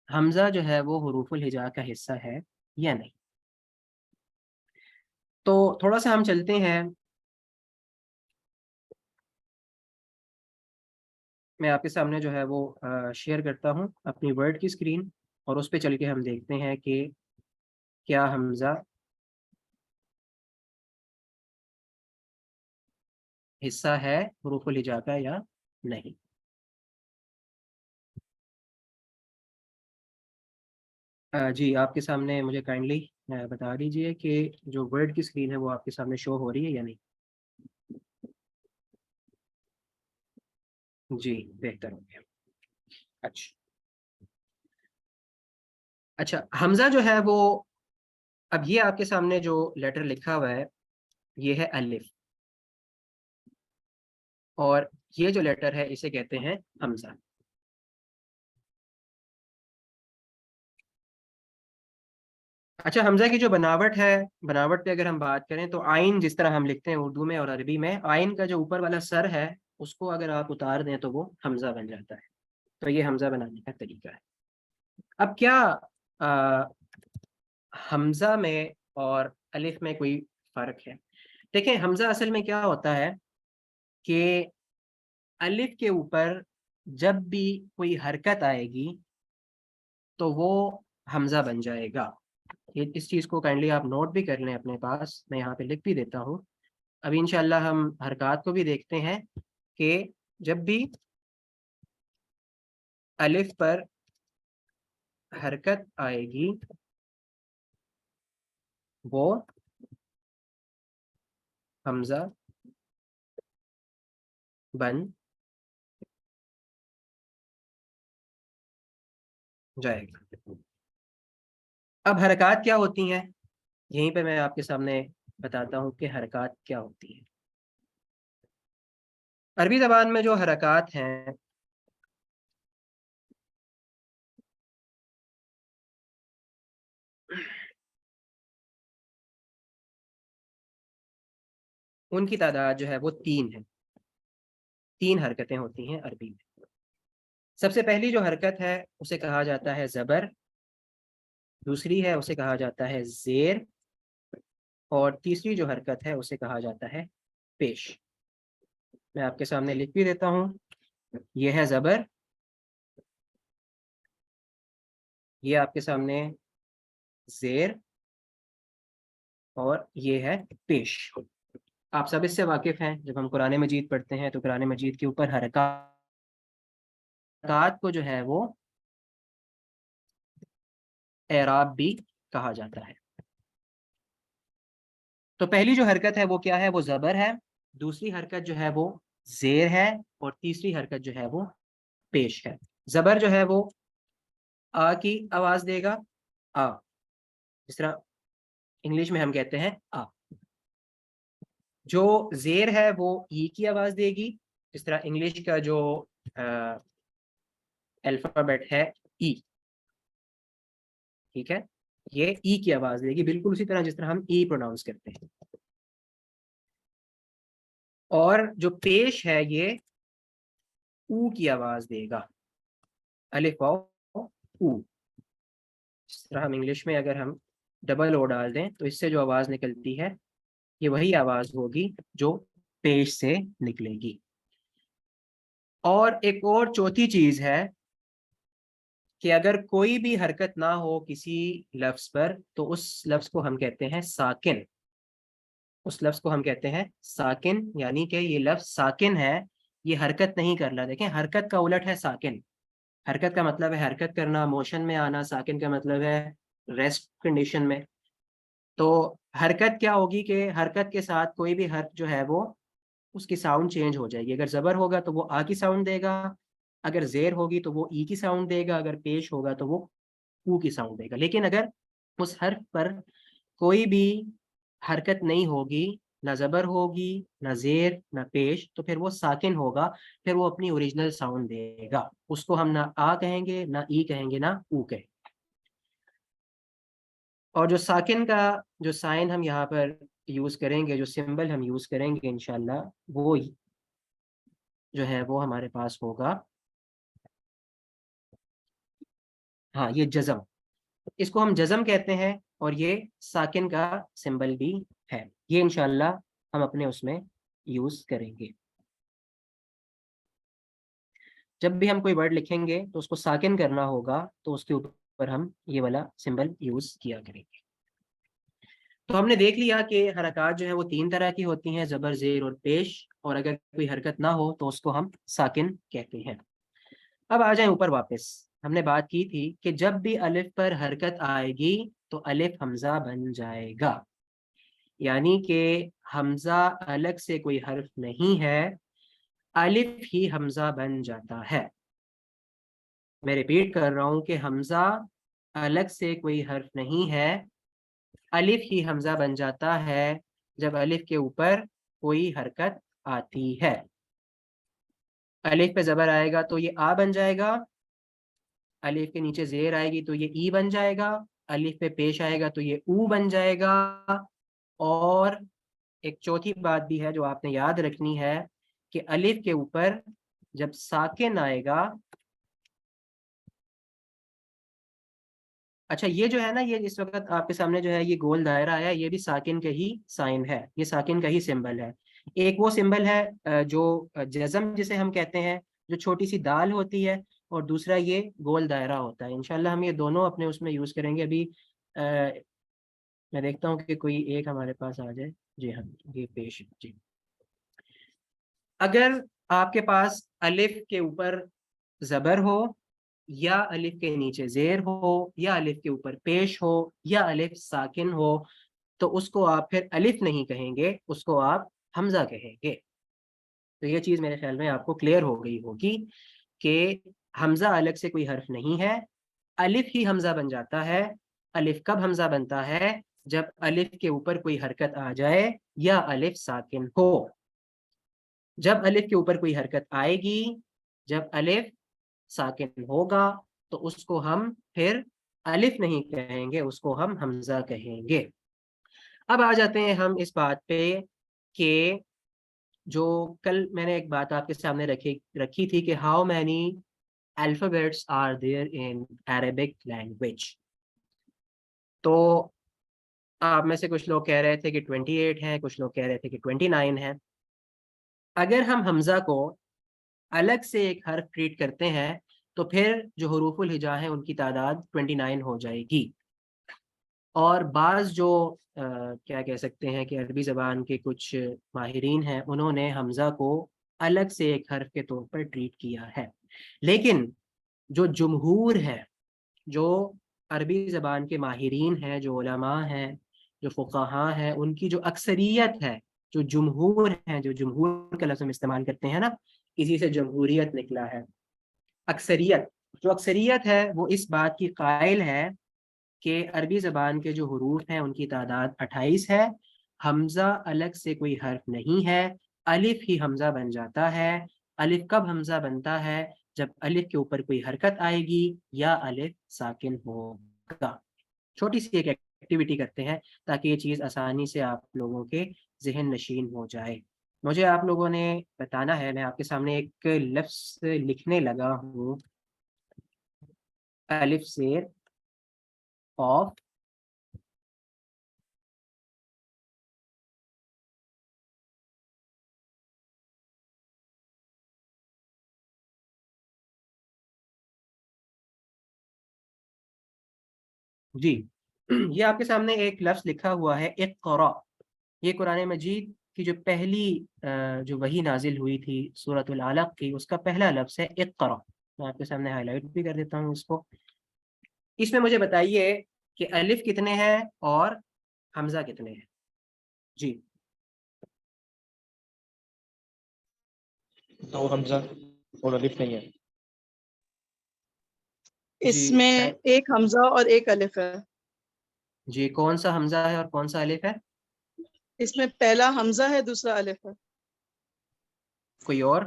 حمزہ جو ہے وہ حروف الہجا کا حصہ ہے یا نہیں۔ تو تھوڑا سا ہم چلتے ہیں، میں آپ کے سامنے جو ہے وہ شیئر کرتا ہوں اپنی ورڈ کی اسکرین، اور اس پہ چل کے ہم دیکھتے ہیں کہ کیا حمزہ حصہ ہے حروف الہجا کا یا نہیں۔ جی آپ کے سامنے مجھے کائنڈلی بتا دیجئے کہ جو ورڈ کی اسکرین ہے وہ آپ کے سامنے شو ہو رہی ہے یا نہیں۔ جی بہتر ہو گیا۔ اچھا اچھا، حمزہ جو ہے وہ، اب یہ آپ کے سامنے جو لیٹر لکھا ہوا ہے یہ ہے الف، اور یہ جو لیٹر ہے اسے کہتے ہیں حمزہ۔ اچھا، حمزہ کی جو بناوٹ ہے، بناوٹ پہ اگر ہم بات کریں تو آئین جس طرح ہم لکھتے ہیں اردو میں اور عربی میں، آئین کا جو اوپر والا سر ہے اس کو اگر آپ اتار دیں تو وہ حمزہ بن جاتا ہے۔ تو یہ حمزہ بنانے کا طریقہ ہے۔ اب کیا آ، حمزہ میں اور الف میں کوئی فرق ہے؟ دیکھیں، حمزہ اصل میں کیا ہوتا ہے کہ الف کے اوپر جب بھی کوئی حرکت آئے گی تو وہ حمزہ بن جائے گا۔ اس چیز کو کائنڈلی آپ نوٹ بھی کر لیں اپنے پاس، میں یہاں پہ لکھ بھی دیتا ہوں۔ ابھی انشاءاللہ ہم حرکات کو بھی دیکھتے ہیں کہ جب بھی الف پر حرکت آئے گی وہ حمزہ بن جائے گا۔ اب حرکات کیا ہوتی ہیں، یہیں پہ میں آپ کے سامنے بتاتا ہوں کہ حرکات کیا ہوتی ہیں۔ عربی زبان میں جو حرکات ہیں ان کی تعداد جو ہے وہ تین ہے، تین حرکتیں ہوتی ہیں عربی میں۔ سب سے پہلی جو حرکت ہے اسے کہا جاتا ہے زبر، دوسری ہے اسے کہا جاتا ہے زیر، اور تیسری جو حرکت ہے اسے کہا جاتا ہے پیش۔ میں آپ کے سامنے لکھ بھی دیتا ہوں، یہ ہے زبر، یہ آپ کے سامنے زیر، اور یہ ہے پیش۔ آپ سب اس سے واقف ہیں، جب ہم قرآن مجید پڑھتے ہیں تو قرآن مجید کے اوپر حرکات کو جو ہے وہ اعراب بھی کہا جاتا ہے۔ تو پہلی جو حرکت ہے وہ کیا ہے؟ وہ زبر ہے، دوسری حرکت جو ہے وہ زیر ہے، اور تیسری حرکت جو ہے وہ پیش ہے۔ زبر جو ہے وہ آ کی آواز دے گا، آ، جس طرح انگلش میں ہم کہتے ہیں آ۔ جو زیر ہے وہ ای کی آواز دے گی، جس طرح انگلش کا جو الفابیٹ ہے ای، ٹھیک ہے، یہ ای کی آواز دے گی، بالکل اسی طرح جس طرح ہم ای پروناؤنس کرتے ہیں۔ اور جو پیش ہے یہ او کی آواز دے گا، الف واو او۔ جس طرح ہم انگلش میں اگر ہم ڈبل او ڈال دیں تو اس سے جو آواز نکلتی ہے یہ وہی آواز ہوگی جو پیش سے نکلے گی۔ اور ایک اور چوتھی چیز ہے کہ اگر کوئی بھی حرکت نہ ہو کسی لفظ پر تو اس لفظ کو ہم کہتے ہیں ساکن، اس لفظ کو ہم کہتے ہیں ساکن، یعنی کہ یہ لفظ ساکن ہے، یہ حرکت نہیں کر رہا۔ دیکھیں حرکت کا الٹ ہے ساکن، حرکت کا مطلب ہے حرکت کرنا، موشن میں آنا، ساکن کا مطلب ہے ریسٹ کنڈیشن میں۔ تو حرکت کیا ہوگی کہ حرکت کے ساتھ کوئی بھی حرف جو ہے وہ اس کی ساؤنڈ چینج ہو جائے گی، اگر زبر ہوگا تو وہ آ کی ساؤنڈ دے گا، اگر زیر ہوگی تو وہ ای کی ساؤنڈ دے گا، اگر پیش ہوگا تو وہ او کی ساؤنڈ دے گا۔ لیکن اگر اس حرف پر کوئی بھی حرکت نہیں ہوگی، نہ زبر ہوگی نہ زیر نہ پیش، تو پھر وہ ساکن ہوگا، پھر وہ اپنی اوریجنل ساؤنڈ دے گا، اس کو ہم نہ آ کہیں گے نہ ای کہیں گے نہ او کہیں گے۔ اور جو ساکن کا جو سائن ہم یہاں پر یوز کریں گے، جو سمبل ہم یوز کریں گے انشاءاللہ، وہ جو ہے وہ ہمارے پاس ہوگا، ہاں یہ جزم، اس کو ہم جزم کہتے ہیں، اور یہ ساکن کا سمبل بھی ہے، یہ انشاءاللہ ہم اپنے اس میں یوز کریں گے۔ جب بھی ہم کوئی ورڈ لکھیں گے تو اس کو ساکن کرنا ہوگا تو اس کے اوپر ہم یہ والا سمبل یوز کیا کریں گے۔ تو ہم نے دیکھ لیا کہ حرکات جو ہیں وہ تین طرح کی ہوتی ہیں، زبر، زیر اور پیش، اور اگر کوئی حرکت نہ ہو تو اس کو ہم ساکن کہتے ہیں۔ اب آ جائیں اوپر واپس، ہم نے بات کی تھی کہ جب بھی الف پر حرکت آئے گی تو الف حمزہ بن جائے گا، یعنی کہ حمزہ الگ سے کوئی حرف نہیں ہے، الف ہی حمزہ بن جاتا ہے۔ میں ریپیٹ کر رہا ہوں کہ حمزہ الگ سے کوئی حرف نہیں ہے، الف ہی حمزہ بن جاتا ہے جب الف کے اوپر کوئی حرکت آتی ہے۔ الف پہ زبر آئے گا تو یہ آ بن جائے گا، الف کے نیچے زیر آئے گی تو یہ ای بن جائے گا، الف پہ پیش آئے گا تو یہ او بن جائے گا۔ اور ایک چوتھی بات بھی ہے جو آپ نے یاد رکھنی ہے کہ الف کے اوپر جب ساکن آئے گا، اچھا یہ جو ہے نا، یہ اس وقت آپ کے سامنے جو ہے یہ گول دائرہ آیا، یہ بھی ساکن کا ہی سائن ہے، یہ ساکن کا ہی سمبل ہے۔ ایک وہ سمبل ہے جو جزم جسے ہم کہتے ہیں، جو چھوٹی سی دال ہوتی ہے، اور دوسرا یہ گول دائرہ ہوتا ہے۔ انشاءاللہ ہم یہ دونوں اپنے اس میں یوز کریں گے۔ ابھی میں دیکھتا ہوں کہ کوئی ایک ہمارے پاس آ جائے۔ جی ہاں، یہ پیش جی، اگر آپ کے پاس الف کے اوپر زبر ہو، یا الف کے نیچے زیر ہو، یا الف کے اوپر پیش ہو، یا الف ساکن ہو، تو اس کو آپ پھر الف نہیں کہیں گے، اس کو آپ حمزہ کہیں گے۔ تو یہ چیز میرے خیال میں آپ کو کلیئر ہو گئی ہوگی کہ حمزہ الگ سے کوئی حرف نہیں ہے، الف ہی حمزہ بن جاتا ہے۔ الف کب حمزہ بنتا ہے؟ جب الف کے اوپر کوئی حرکت آ جائے یا الف ساکن ہو۔ جب الف کے اوپر کوئی حرکت آئے گی، جب الف ساکن ہوگا، تو اس کو ہم پھر الف نہیں کہیں گے، اس کو ہم حمزہ کہیں گے۔ اب آ جاتے ہیں ہم اس بات پہ کہ جو کل میں نے ایک بات آپ کے سامنے رکھی تھی کہ how many alphabets are there in Arabic language. تو آپ میں سے کچھ لوگ کہہ رہے تھے کہ 28 ہیں، کچھ لوگ کہہ رہے تھے کہ 29 ہیں۔ اگر ہم حمزہ کو الگ سے ایک حرف ٹریٹ کرتے ہیں تو پھر جو حروف الہجا ہیں ان کی تعداد 29 ہو جائے گی۔ اور بعض جو کیا کہہ سکتے ہیں کہ عربی زبان کے کچھ ماہرین ہیں، انہوں نے حمزہ کو الگ سے ایک حرف کے طور پر ٹریٹ کیا ہے، لیکن جو جمہور ہے، جو عربی زبان کے ماہرین ہیں، جو علماء ہیں، جو فقہاء ہیں، ان کی جو اکثریت ہے، جو جمہور ہیں، جو جمہور کا لفظ ہم استعمال کرتے ہیں نا، اسی سے جمہوریت نکلا ہے، اکثریت، جو اکثریت ہے وہ اس بات کی قائل ہے کہ عربی زبان کے جو حروف ہیں ان کی تعداد 28 ہے، حمزہ الگ سے کوئی حرف نہیں ہے، الف ہی حمزہ بن جاتا ہے۔ الف کب حمزہ بنتا ہے؟ جب الف کے اوپر کوئی حرکت آئے گی یا الف ساکن ہوگا۔ چھوٹی سی ایک ایکٹیویٹی کرتے ہیں تاکہ یہ چیز آسانی سے آپ لوگوں کے ذہن نشین ہو جائے۔ مجھے آپ لوگوں نے بتانا ہے، میں آپ کے سامنے ایک لفظ لکھنے لگا ہوں، الف زیر قاف، جی یہ آپ کے سامنے ایک لفظ لکھا ہوا ہے اقرا۔ یہ قرآن مجید کی جو پہلی جو وحی نازل ہوئی تھی سورۃ العلق کی، اس کا پہلا لفظ ہے اقرا۔ میں آپ کے سامنے ہائی لائٹ بھی کر دیتا ہوں اس کو۔ اس میں مجھے بتائیے کہ الف کتنے ہیں اور حمزہ کتنے ہیں؟ جی 2 حمزہ اور الف نہیں ہے۔ اس جی میں ایک حمزہ اور ایک الف ہے۔ جی کون سا حمزہ ہے اور کون سا الف ہے؟ اس میں پہلا حمزہ ہے، دوسرا الف ہے۔ کوئی اور؟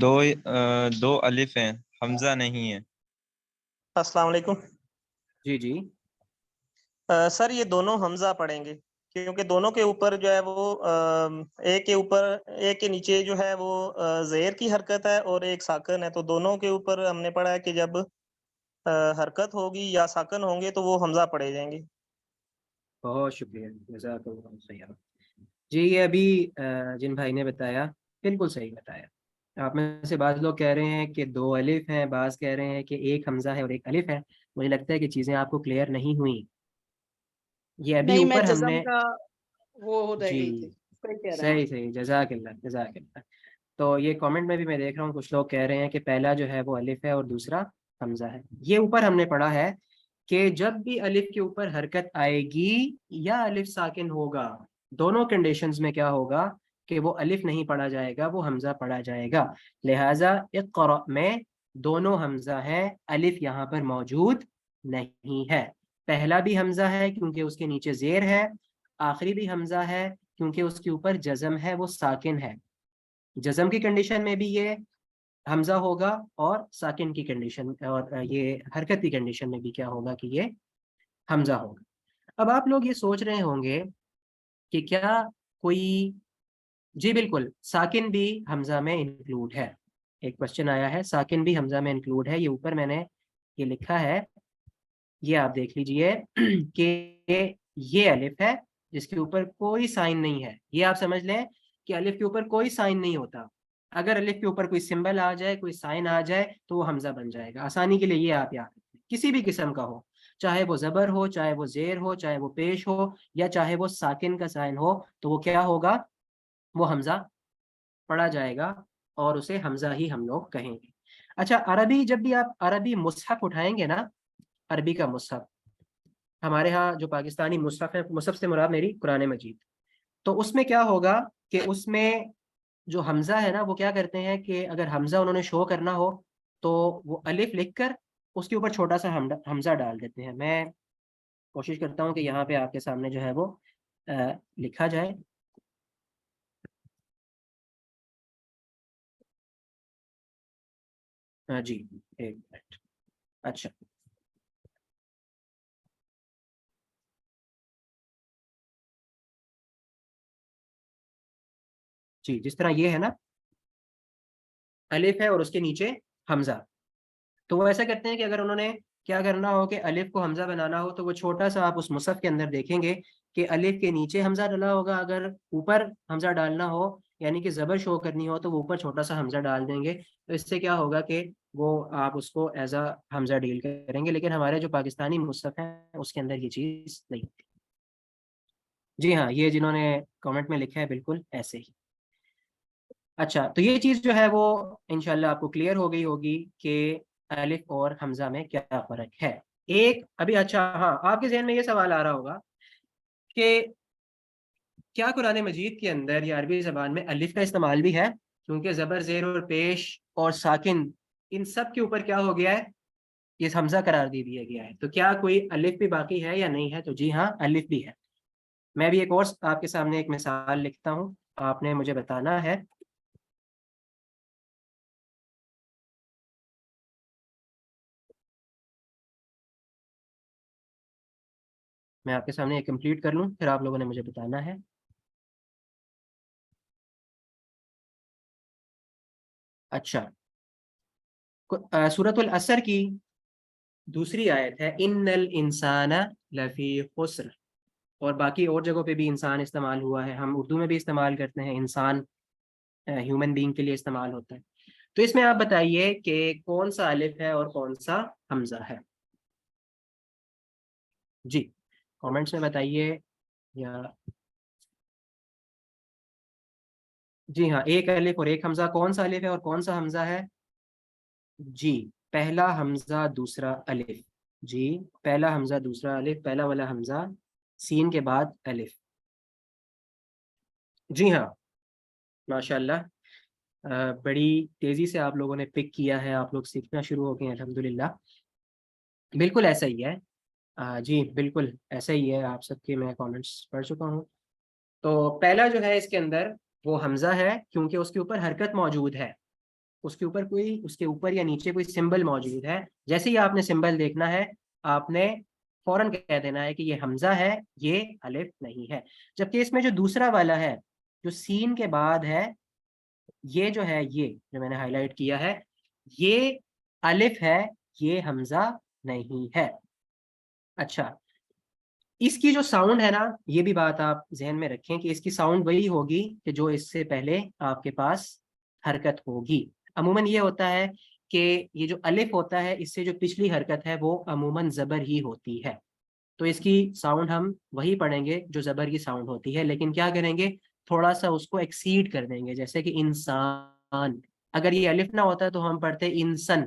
2 الف ہیں، حمزہ نہیں ہے۔ السلام علیکم جی جی سر، یہ دونوں حمزہ پڑھیں گے کیونکہ دونوں کے اوپر جو ہے وہ ایک کے اوپر، ایک کے نیچے جو ہے وہ زیر کی حرکت ہے اور ایک ساکن ہے، تو دونوں کے اوپر ہم نے پڑھا ہے کہ جب حرکت ہوگی یا ساکن ہوں گے تو وہ حمزہ پڑھے جائیں گے۔ بہت شکریہ، جزاک اللہ خیر۔ جی یہ ابھی جن بھائی نے بتایا بالکل صحیح بتایا۔ آپ میں سے بعض لوگ کہہ رہے ہیں کہ 2 الف ہیں، بعض کہہ رہے ہیں کہ ایک حمزہ ہے اور ایک الف ہے۔ مجھے لگتا ہے کہ چیزیں آپ کو کلیئر نہیں ہوئیں۔ یہ ابھی نہیں، میں اوپر ہم جزم نے، کا وہ ہو رہ جی گئی تھی، صحیح کہہ رہے ہیں صحیح صحیح، جزاک اللہ جزاک اللہ۔ تو یہ کامنٹ میں بھی میں دیکھ رہا ہوں کچھ لوگ کہہ رہے ہیں کہ پہلا جو ہے وہ الف ہے اور دوسرا حمزہ ہے۔ یہ اوپر ہم نے پڑھا ہے کہ جب بھی الف کے اوپر حرکت آئے گی یا الف ساکن ہوگا، دونوں کنڈیشنز میں کیا ہوگا کہ وہ الف نہیں پڑھا جائے گا، وہ حمزہ پڑھا جائے گا۔ لہٰذا اقرأ میں دونوں حمزہ ہے، الف یہاں پر موجود نہیں ہے۔ پہلا بھی حمزہ ہے کیونکہ اس کے نیچے زیر ہے، آخری بھی حمزہ ہے کیونکہ اس کے اوپر جزم ہے، وہ ساکن ہے۔ جزم کی کنڈیشن میں بھی یہ حمزہ ہوگا اور ساکن کی کنڈیشن اور یہ حرکت کی کنڈیشن میں بھی کیا ہوگا کہ یہ حمزہ ہوگا۔ اب آپ لوگ یہ سوچ رہے ہوں گے کہ کیا کوئی، جی بالکل ساکن بھی حمزہ میں انکلوڈ ہے۔ ایک کوشچن آیا ہے، ساکن بھی حمزہ میں انکلوڈ ہے، یہ اوپر میں نے یہ لکھا ہے، یہ آپ دیکھ لیجئے کہ یہ الف ہے جس کے اوپر کوئی سائن نہیں ہے۔ یہ آپ سمجھ لیں کہ الف کے اوپر کوئی سائن نہیں ہوتا، اگر الف کے اوپر کوئی سمبل آ جائے، کوئی سائن آ جائے تو وہ حمزہ بن جائے گا۔ آسانی کے لیے یہ آپ یاد رکھیں، کسی بھی قسم کا ہو، چاہے وہ زبر ہو، چاہے وہ زیر ہو، چاہے وہ پیش ہو، یا چاہے وہ ساکن کا سائن ہو، تو وہ کیا ہوگا؟ وہ حمزہ پڑھا جائے گا اور اسے حمزہ ہی ہم لوگ کہیں گے۔ اچھا، عربی، جب بھی آپ عربی مصحف اٹھائیں گے نا، عربی کا مصحف، ہمارے ہاں جو پاکستانی مصحف ہے، مصحف سے مراد میری قرآن مجید، تو اس میں کیا ہوگا کہ اس میں جو حمزہ ہے نا، وہ کیا کرتے ہیں کہ اگر حمزہ انہوں نے شو کرنا ہو تو وہ الف لکھ کر اس کے اوپر چھوٹا سا حمزہ ڈال دیتے ہیں۔ میں کوشش کرتا ہوں کہ یہاں پہ آپ کے سامنے جو ہے وہ لکھا جائے۔ جی ایک منٹ، اچھا جی، جس طرح یہ ہے نا، الف ہے اور اس کے نیچے حمزہ، تو وہ ایسا کرتے ہیں کہ اگر انہوں نے کیا کرنا ہو کہ الف کو حمزہ بنانا ہو تو وہ چھوٹا سا، آپ اس مصحف کے اندر دیکھیں گے کہ الف کے نیچے حمزہ ڈلا ہوگا، اگر اوپر حمزہ ڈالنا ہو یعنی کہ زبر شو کرنی ہو تو وہ اوپر چھوٹا سا حمزہ ڈال دیں گے، تو اس سے کیا ہوگا کہ وہ آپ اس کو ایز اے حمزہ ڈیل کریں گے، لیکن ہمارے جو پاکستانی مصحف ہیں اس کے اندر یہ چیز نہیں ہوتی۔ جی ہاں، یہ جنہوں نے کامنٹ میں لکھا ہے بالکل ایسے ہی۔ اچھا، تو یہ چیز جو ہے وہ انشاءاللہ آپ کو کلیئر ہو گئی ہوگی کہ الف اور حمزہ میں کیا فرق ہے۔ ایک ابھی، اچھا ہاں، آپ کے ذہن میں یہ سوال آ رہا ہوگا کہ کیا قرآن مجید کے اندر یا عربی زبان میں الف کا استعمال بھی ہے؟ کیونکہ زبر، زیر اور پیش اور ساکن ان سب کے اوپر کیا ہو گیا ہے؟ یہ حمزہ قرار دے دیا گیا ہے، تو کیا کوئی الف بھی باقی ہے یا نہیں ہے؟ تو جی ہاں، الف بھی ہے۔ میں بھی ایک اور آپ کے سامنے ایک مثال لکھتا ہوں، آپ نے مجھے بتانا ہے۔ میں آپ کے سامنے ایک کمپلیٹ کر لوں، پھر آپ لوگوں نے مجھے بتانا ہے۔ اچھا، سورۃ العصر کی دوسری آیت ہے ان الانسان لفی خسر، اور باقی اور جگہوں پہ بھی انسان استعمال ہوا ہے، ہم اردو میں بھی استعمال کرتے ہیں، انسان ہیومن بینگ کے لیے استعمال ہوتا ہے۔ تو اس میں آپ بتائیے کہ کون سا الف ہے اور کون سا حمزہ ہے؟ جی کامنٹس میں بتائیے، یا جی ہاں، ایک الف اور ایک حمزہ، کون سا الف ہے اور کون سا حمزہ ہے؟ جی پہلا حمزہ دوسرا الف، جی پہلا حمزہ دوسرا الف، پہلا والا حمزہ سین کے بعد الف۔ جی ہاں ماشاء اللہ، بڑی تیزی سے آپ لوگوں نے پک کیا ہے، آپ لوگ سیکھنا شروع ہو گئے ہیں الحمدللہ۔ بالکل ایسا ہی ہے، جی بالکل ایسا ہی ہے، آپ سب کے میں کامنٹس پڑھ چکا ہوں۔ تو پہلا جو ہے اس کے اندر وہ حمزہ ہے، کیونکہ اس کے اوپر حرکت موجود ہے، اس کے اوپر کوئی، اس کے اوپر یا نیچے کوئی سمبل موجود ہے۔ جیسے ہی آپ نے سمبل دیکھنا ہے، آپ نے فوراً کہہ دینا ہے کہ یہ حمزہ ہے، یہ الف نہیں ہے۔ جبکہ اس میں جو دوسرا والا ہے جو سین کے بعد ہے، یہ جو ہے، یہ جو میں نے ہائی لائٹ کیا ہے، یہ الف ہے، یہ حمزہ نہیں ہے۔ اچھا، اس کی جو ساؤنڈ ہے نا، یہ بھی بات آپ ذہن میں رکھیں کہ اس کی ساؤنڈ وہی ہوگی کہ جو اس سے پہلے آپ کے پاس حرکت ہوگی۔ عموماً یہ ہوتا ہے کہ یہ جو الف ہوتا ہے، اس سے جو پچھلی حرکت ہے وہ عموماً زبر ہی ہوتی ہے، تو اس کی ساؤنڈ ہم وہی پڑھیں گے جو زبر کی ساؤنڈ ہوتی ہے، لیکن کیا کریں گے، تھوڑا سا اس کو ایکسیڈ کر دیں گے، جیسے کہ انسان، اگر یہ الف نہ ہوتا تو ہم پڑھتے انسن،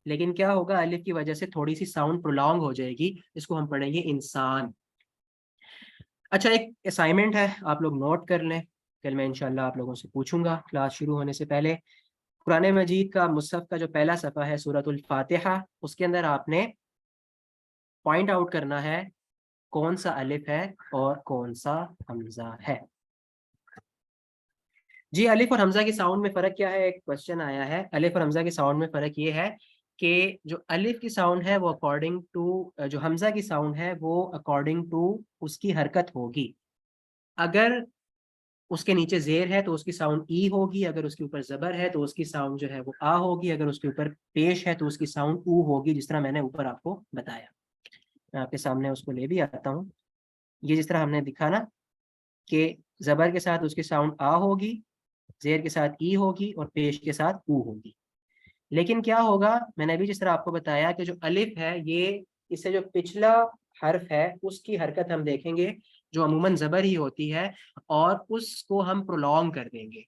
لیکن کیا ہوگا، الف کی وجہ سے تھوڑی سی ساؤنڈ پرولونگ ہو جائے گی، اس کو ہم پڑھیں گے انسان۔ اچھا، ایک اسائنمنٹ ہے، آپ لوگ نوٹ کر لیں، کل میں انشاءاللہ آپ لوگوں سے پوچھوں گا کلاس شروع ہونے سے پہلے۔ قرآن مجید کا مصحف کا جو پہلا صفحہ ہے سورۃ الفاتحہ، اس کے اندر آپ نے پوائنٹ آؤٹ کرنا ہے کون سا الف ہے اور کون سا حمزہ ہے۔ جی الف اور حمزہ کی ساؤنڈ میں فرق کیا ہے؟ ایک کوشچن آیا ہے، الف اور حمزہ کی ساؤنڈ میں فرق یہ ہے کہ جو الف کی ساؤنڈ ہے وہ اکارڈنگ ٹو، جو حمزہ کی ساؤنڈ ہے وہ اکارڈنگ ٹو اس کی حرکت ہوگی۔ اگر اس کے نیچے زیر ہے تو اس کی ساؤنڈ ای ہوگی، اگر اس کے اوپر زبر ہے تو اس کی ساؤنڈ جو ہے وہ آ ہوگی، اگر اس کے اوپر پیش ہے تو اس کی ساؤنڈ او ہوگی، جس طرح میں نے اوپر آپ کو بتایا۔ میں آپ کے سامنے اس کو لے بھی آتا ہوں، یہ جس طرح ہم نے دکھا نا کہ زبر کے ساتھ اس کی ساؤنڈ آ ہوگی، زیر کے ساتھ ای ہوگی اور پیش کے ساتھ او ہوگی۔ لیکن کیا ہوگا، میں نے ابھی جس طرح آپ کو بتایا کہ جو الف ہے، یہ اس سے جو پچھلا حرف ہے اس کی حرکت ہم دیکھیں گے جو عموماً زبر ہی ہوتی ہے، اور اس کو ہم پرولونگ کر دیں گے،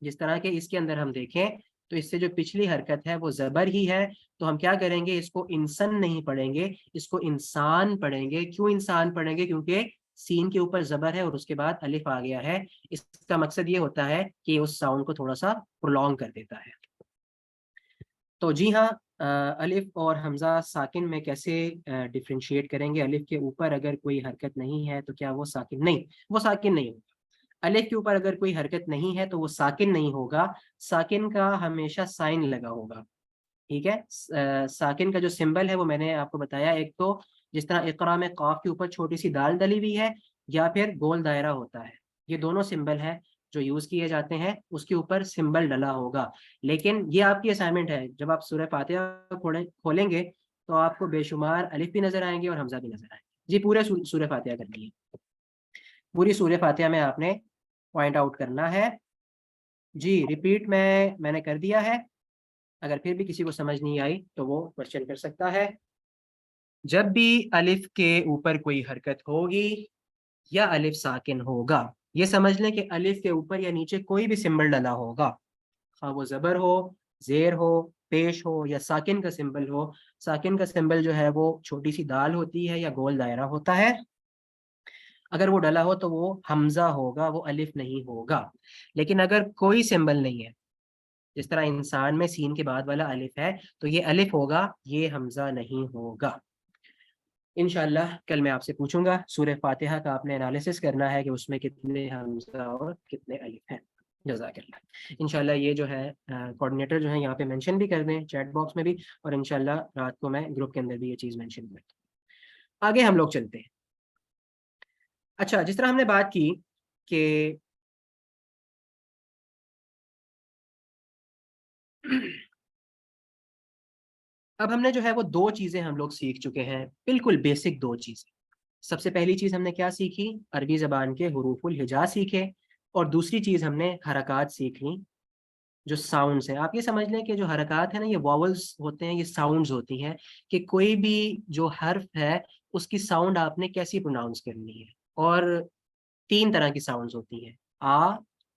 جس طرح کہ اس کے اندر ہم دیکھیں تو اس سے جو پچھلی حرکت ہے وہ زبر ہی ہے، تو ہم کیا کریں گے، اس کو انسان نہیں پڑھیں گے، اس کو انسان پڑھیں گے۔ کیوں انسان پڑھیں گے؟ کیونکہ سین کے اوپر زبر ہے اور اس کے بعد الف آ گیا ہے، اس کا مقصد یہ ہوتا ہے کہ اس ساؤنڈ کو تھوڑا سا پرولونگ کر دیتا ہے۔ تو جی ہاں، الف اور حمزہ ساکن میں کیسے ڈفرینشیٹ کریں گے؟ الف کے اوپر اگر کوئی حرکت نہیں ہے تو کیا وہ ساکن نہیں؟ وہ ساکن نہیں ہوگا۔ الف کے اوپر اگر کوئی حرکت نہیں ہے تو وہ ساکن نہیں ہوگا، ساکن کا ہمیشہ سائن لگا ہوگا، ٹھیک ہے۔ ساکن کا جو سمبل ہے وہ میں نے آپ کو بتایا، ایک تو جس طرح اقرا میں قاف کے اوپر چھوٹی سی دال ڈلی ہوئی ہے، یا پھر گول دائرہ ہوتا ہے، یہ دونوں سمبل ہیں جو یوز کیے جاتے ہیں، اس کے اوپر سمبل ڈلا ہوگا۔ لیکن یہ آپ کی اسائنمنٹ ہے، جب آپ سورہ فاتحہ کھولیں گے تو آپ کو بے شمار الف بھی نظر آئیں گے اور حمزہ بھی نظر آئیں گے۔ جی پورے سورہ فاتحہ کرنی ہے، پوری سورہ فاتحہ میں آپ نے پوائنٹ آؤٹ کرنا ہے۔ جی ریپیٹ میں نے کر دیا ہے، اگر پھر بھی کسی کو سمجھ نہیں آئی تو وہ کوشچن کر سکتا ہے. جب بھی الف کے اوپر کوئی حرکت ہوگی یا الف ساکن ہوگا، یہ سمجھ لیں کہ الف کے اوپر یا نیچے کوئی بھی سمبل ڈلا ہوگا، خواہ وہ زبر ہو، زیر ہو، پیش ہو یا ساکن کا سمبل ہو. ساکن کا سمبل جو ہے وہ چھوٹی سی دال ہوتی ہے یا گول دائرہ ہوتا ہے، اگر وہ ڈلا ہو تو وہ حمزہ ہوگا، وہ الف نہیں ہوگا. لیکن اگر کوئی سمبل نہیں ہے، جس طرح انسان میں سین کے بعد والا الف ہے تو یہ الف ہوگا، یہ حمزہ نہیں ہوگا. انشاءاللہ کل میں آپ سے پوچھوں گا سورہ فاتحہ کا آپ نے انالیسس کرنا ہے کہ اس میں کتنے حمزہ اور کتنے الف ہیں. جزاک اللہ. انشاءاللہ یہ جو ہے کوآرڈینیٹر جو ہے یہاں پہ مینشن بھی کر دیں چیٹ باکس میں بھی، اور انشاءاللہ رات کو میں گروپ کے اندر بھی یہ چیز مینشن کرتا ہوں. آگے ہم لوگ چلتے ہیں. اچھا، جس طرح ہم نے بات کی کہ اب ہم نے جو ہے وہ دو چیزیں ہم لوگ سیکھ چکے ہیں، بالکل بیسک دو چیزیں. سب سے پہلی چیز ہم نے کیا سیکھی؟ عربی زبان کے حروف الہجا سیکھے، اور دوسری چیز ہم نے حرکات سیکھ لیں جو ساؤنڈز ہیں. آپ یہ سمجھ لیں کہ جو حرکات ہیں نا، یہ واولز ہوتے ہیں، یہ ساؤنڈز ہوتی ہیں کہ کوئی بھی جو حرف ہے اس کی ساؤنڈ آپ نے کیسی پروناؤنس کرنی ہے. اور تین طرح کی ساؤنڈز ہوتی ہیں، آ،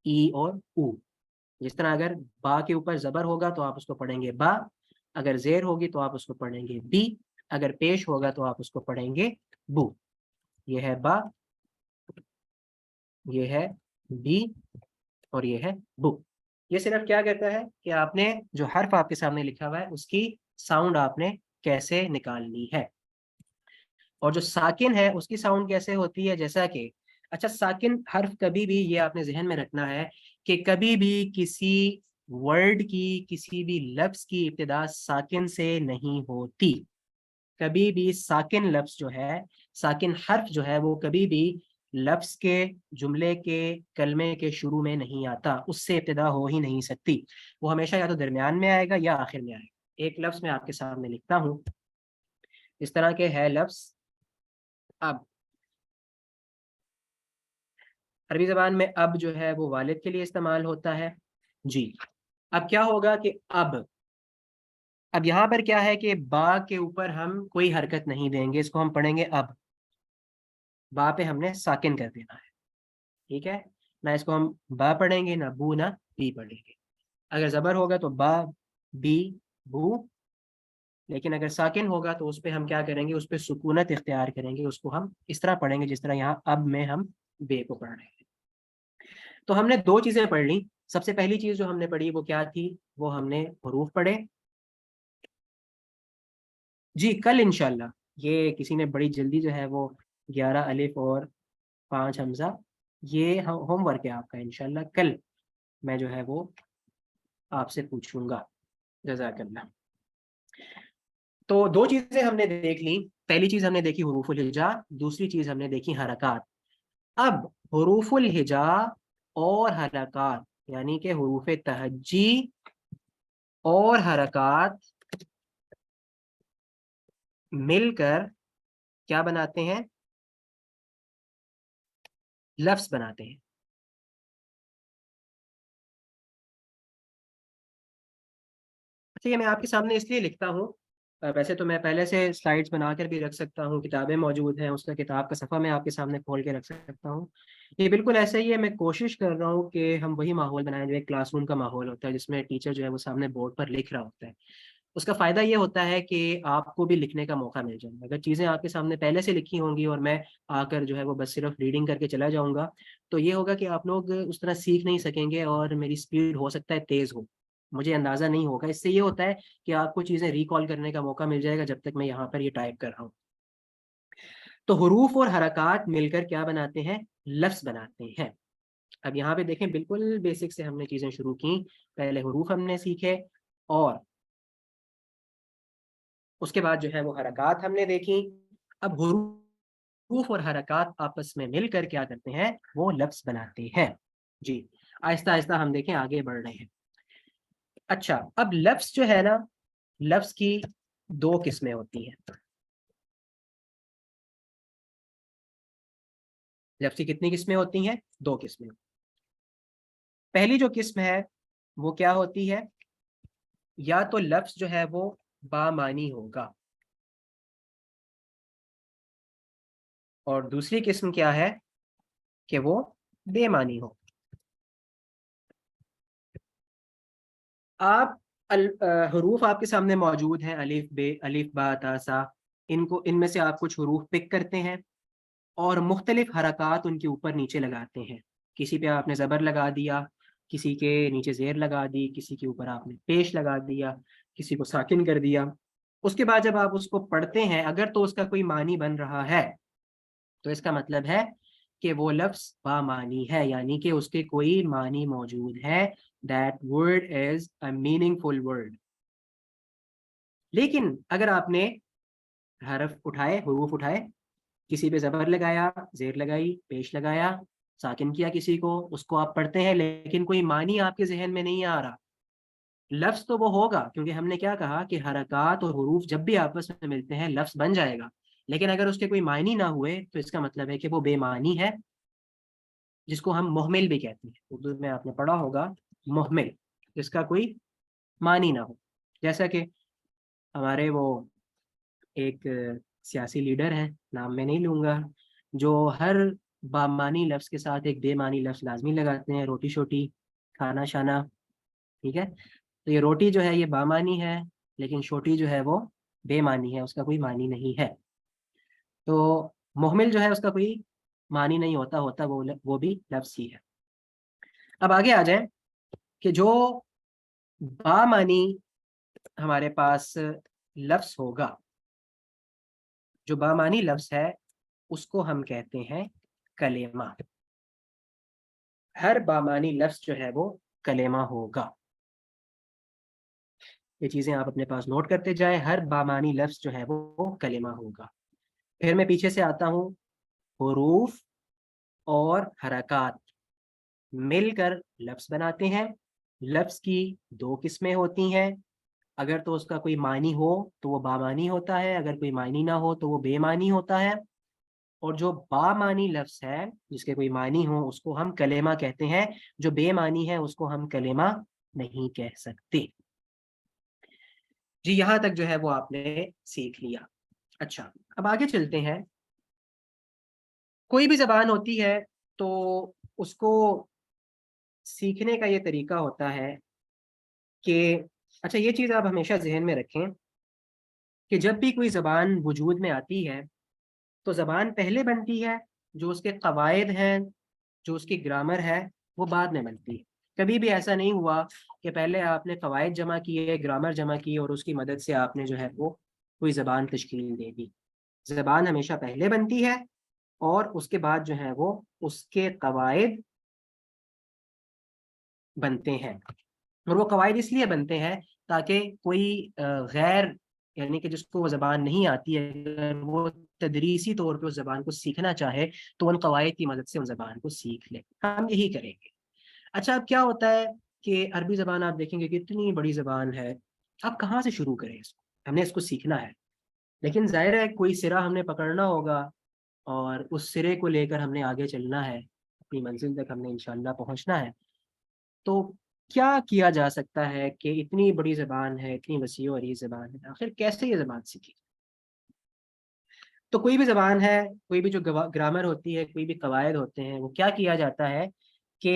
ای اور او. جس طرح اگر با کے اوپر زبر ہوگا تو آپ اس کو پڑھیں گے با، اگر زیر ہوگی تو آپ اس کو پڑھیں گے بی، اگر پیش ہوگا تو آپ اس کو پڑھیں گے بو. یہ ہے با، یہ ہے بی، اور یہ ہے بو. یہ صرف کیا کہتا ہے کہ آپ نے جو حرف آپ کے سامنے لکھا ہوا ہے اس کی ساؤنڈ آپ نے کیسے نکالنی ہے. اور جو ساکن ہے اس کی ساؤنڈ کیسے ہوتی ہے، جیسا کہ اچھا ساکن حرف کبھی بھی، یہ آپ نے ذہن میں رکھنا ہے کہ کبھی بھی کسی ورڈ کی، کسی بھی لفظ کی ابتدا ساکن سے نہیں ہوتی. کبھی بھی ساکن لفظ جو ہے، ساکن حرف جو ہے، وہ کبھی بھی لفظ کے، جملے کے، کلمے کے شروع میں نہیں آتا، اس سے ابتدا ہو ہی نہیں سکتی. وہ ہمیشہ یا تو درمیان میں آئے گا یا آخر میں آئے گا. ایک لفظ میں آپ کے سامنے لکھتا ہوں، اس طرح کے ہے لفظ اب. عربی زبان میں اب جو ہے وہ والد کے لیے استعمال ہوتا ہے. جی، اب کیا ہوگا کہ اب یہاں پر کیا ہے کہ با کے اوپر ہم کوئی حرکت نہیں دیں گے، اس کو ہم پڑھیں گے اب. با پہ ہم نے ساکن کر دینا ہے، ٹھیک ہے. نہ اس کو ہم با پڑھیں گے، نہ بو، نہ بی پڑھیں گے. اگر زبر ہوگا تو با، بی، بو. لیکن اگر ساکن ہوگا تو اس پہ ہم کیا کریں گے، اس پہ سکونت اختیار کریں گے، اس کو ہم اس طرح پڑھیں گے جس طرح یہاں اب میں ہم بے کو پڑھ رہے ہیں. تو ہم نے دو چیزیں پڑھ لی. سب سے پہلی چیز جو ہم نے پڑھی وہ کیا تھی؟ وہ ہم نے حروف پڑھے. جی کل انشاءاللہ یہ کسی نے بڑی جلدی جو ہے وہ 11 الف اور 5 حمزہ، یہ ہوم ورک ہے آپ کا. انشاءاللہ کل میں جو ہے وہ آپ سے پوچھوں گا. جزاک اللہ. تو دو چیزیں ہم نے دیکھ لی. پہلی چیز ہم نے دیکھی حروف الہجا، دوسری چیز ہم نے دیکھی حرکات. اب حروف الہجا اور حرکات یعنی کہ حروف تہجی اور حرکات مل کر کیا بناتے ہیں؟ لفظ بناتے ہیں. اچھا، یہ میں آپ کے سامنے اس لیے لکھتا ہوں، ویسے تو میں پہلے سے سلائیڈز بنا کر بھی رکھ سکتا ہوں، کتابیں موجود ہیں، اس کا کتاب کا صفحہ میں آپ کے سامنے کھول کے رکھ سکتا ہوں. یہ بالکل ایسا ہی ہے. میں کوشش کر رہا ہوں کہ ہم وہی ماحول بنائیں جو ایک کلاس روم کا ماحول ہوتا ہے، جس میں ٹیچر جو ہے وہ سامنے بورڈ پر لکھ رہا ہوتا ہے. اس کا فائدہ یہ ہوتا ہے کہ آپ کو بھی لکھنے کا موقع مل جائے. اگر چیزیں آپ کے سامنے پہلے سے لکھی ہوں گی اور میں آ کر جو ہے وہ بس صرف ریڈنگ کر کے چلا جاؤں گا، تو یہ ہوگا کہ آپ لوگ اس طرح سیکھ نہیں سکیں گے، اور میری سپیڈ ہو سکتا ہے تیز ہو، مجھے اندازہ نہیں ہوگا. اس سے یہ ہوتا ہے کہ آپ کو چیزیں ریکال کرنے کا موقع مل جائے گا جب تک میں یہاں پر یہ ٹائپ کر رہا ہوں. تو حروف اور حرکات مل کر کیا بناتے ہیں؟ لفظ بناتے ہیں. اب یہاں پہ دیکھیں بالکل بیسک سے ہم نے چیزیں شروع کی. پہلے حروف ہم نے سیکھے، اور اس کے بعد جو ہے وہ حرکات ہم نے دیکھی. اب حروف اور حرکات آپس میں مل کر کیا کرتے ہیں؟ وہ لفظ بناتے ہیں. جی آہستہ آہستہ ہم دیکھیں آگے بڑھ رہے ہیں. اچھا، اب لفظ جو ہے نا، لفظ کی دو قسمیں ہوتی ہیں. لفظ کی کتنی قسمیں ہوتی ہیں؟ دو قسمیں. پہلی جو قسم ہے وہ کیا ہوتی ہے؟ یا تو لفظ جو ہے وہ بامانی ہوگا، اور دوسری قسم کیا ہے کہ وہ بے معنی ہو۔ آپ حروف آپ کے سامنے موجود ہیں، الف بے، الف با تا سا، ان میں سے آپ کچھ حروف پک کرتے ہیں اور مختلف حرکات ان کے اوپر نیچے لگاتے ہیں۔ کسی پہ آپ نے زبر لگا دیا، کسی کے نیچے زیر لگا دی، کسی کے اوپر آپ نے پیش لگا دیا، کسی کو ساکن کر دیا۔ اس کے بعد جب آپ اس کو پڑھتے ہیں، اگر تو اس کا کوئی معنی بن رہا ہے تو اس کا مطلب ہے کہ وہ لفظ بامعنی ہے، یعنی کہ اس کے کوئی معنی موجود ہے۔ That word is a meaningful word۔ لیکن اگر آپ نے حرف اٹھائے، حروف اٹھائے، کسی پہ زبر لگایا، زیر لگائی، پیش لگایا، ساکن کیا کسی کو، اس کو آپ پڑھتے ہیں لیکن کوئی معنی آپ کے ذہن میں نہیں آ رہا، لفظ تو وہ ہوگا، کیونکہ ہم نے کیا کہا کہ حرکات اور حروف جب بھی آپس میں ملتے ہیں لفظ بن جائے گا، لیکن اگر اس کے کوئی معنی نہ ہوئے تو اس کا مطلب ہے کہ وہ بے معنی ہے، جس کو ہم محمل بھی کہتے ہیں۔ اردو میں آپ نے پڑھا ہوگا محمل، جس کا کوئی معنی نہ ہو۔ جیسا کہ ہمارے وہ ایک سیاسی لیڈر ہیں، نام میں نہیں لوں گا، جو ہر بامانی لفظ کے ساتھ ایک بے معنی لفظ لازمی لگاتے ہیں، روٹی شوٹی، کھانا شانا، ٹھیک ہے؟ تو یہ روٹی جو ہے یہ بامانی ہے، لیکن شوٹی جو ہے وہ بے معنی ہے، اس کا کوئی معنی نہیں ہے۔ تو محمل جو ہے اس کا کوئی معنی نہیں ہوتا، وہ بھی لفظ ہی ہے۔ اب آگے آ جائیں کہ جو بامانی ہمارے پاس لفظ ہوگا، جو بامانی لفظ ہے اس کو ہم کہتے ہیں کلمہ۔ ہر بامانی لفظ جو ہے وہ کلمہ ہوگا۔ یہ چیزیں آپ اپنے پاس نوٹ کرتے جائیں، ہر بامانی لفظ جو ہے وہ کلمہ ہوگا۔ پھر میں پیچھے سے آتا ہوں، حروف اور حرکات مل کر لفظ بناتے ہیں۔ لفظ کی دو قسمیں ہوتی ہیں، اگر تو اس کا کوئی معنی ہو تو وہ بامانی ہوتا ہے، اگر کوئی معنی نہ ہو تو وہ بے معنی ہوتا ہے۔ اور جو بامانی لفظ ہے، جس کے کوئی معنی ہو، اس کو ہم کلمہ کہتے ہیں، جو بے معنی ہے اس کو ہم کلمہ نہیں کہہ سکتے۔ جی یہاں تک جو ہے وہ آپ نے سیکھ لیا۔ اچھا اب آگے چلتے ہیں۔ کوئی بھی زبان ہوتی ہے تو اس کو سیکھنے کا یہ طریقہ ہوتا ہے کہ، اچھا یہ چیز آپ ہمیشہ ذہن میں رکھیں کہ جب بھی کوئی زبان وجود میں آتی ہے تو زبان پہلے بنتی ہے، جو اس کے قواعد ہیں، جو اس کی گرامر ہے، وہ بعد میں بنتی ہے۔ کبھی بھی ایسا نہیں ہوا کہ پہلے آپ نے قواعد جمع کیے، گرامر جمع کی اور اس کی مدد سے آپ نے جو ہے وہ کوئی زبان تشکیل دے دی۔ زبان ہمیشہ پہلے بنتی ہے اور اس کے بعد جو ہے وہ اس کے قواعد بنتے ہیں، اور وہ قواعد اس لیے بنتے ہیں تاکہ کوئی غیر، یعنی کہ جس کو وہ زبان نہیں آتی ہے، اگر وہ تدریسی طور پہ اس زبان کو سیکھنا چاہے تو ان قواعد کی مدد سے ان زبان کو سیکھ لے۔ ہم یہی کریں گے۔ اچھا اب کیا ہوتا ہے کہ عربی زبان آپ دیکھیں گے کتنی بڑی زبان ہے، اب کہاں سے شروع کریں اس کو؟ ہم نے اس کو سیکھنا ہے، لیکن ظاہر ہے کوئی سرا ہم نے پکڑنا ہوگا اور اس سرے کو لے کر ہم نے آگے چلنا ہے، اپنی منزل تک ہم نے انشاءاللہ پہنچنا ہے۔ تو کیا کیا جا سکتا ہے کہ اتنی بڑی زبان ہے، اتنی وسیع و عریض زبان ہے، آخر کیسے یہ زبان سیکھی؟ تو کوئی بھی زبان ہے، کوئی بھی جو گرامر ہوتی ہے، کوئی بھی قواعد ہوتے ہیں، وہ کیا کیا جاتا ہے کہ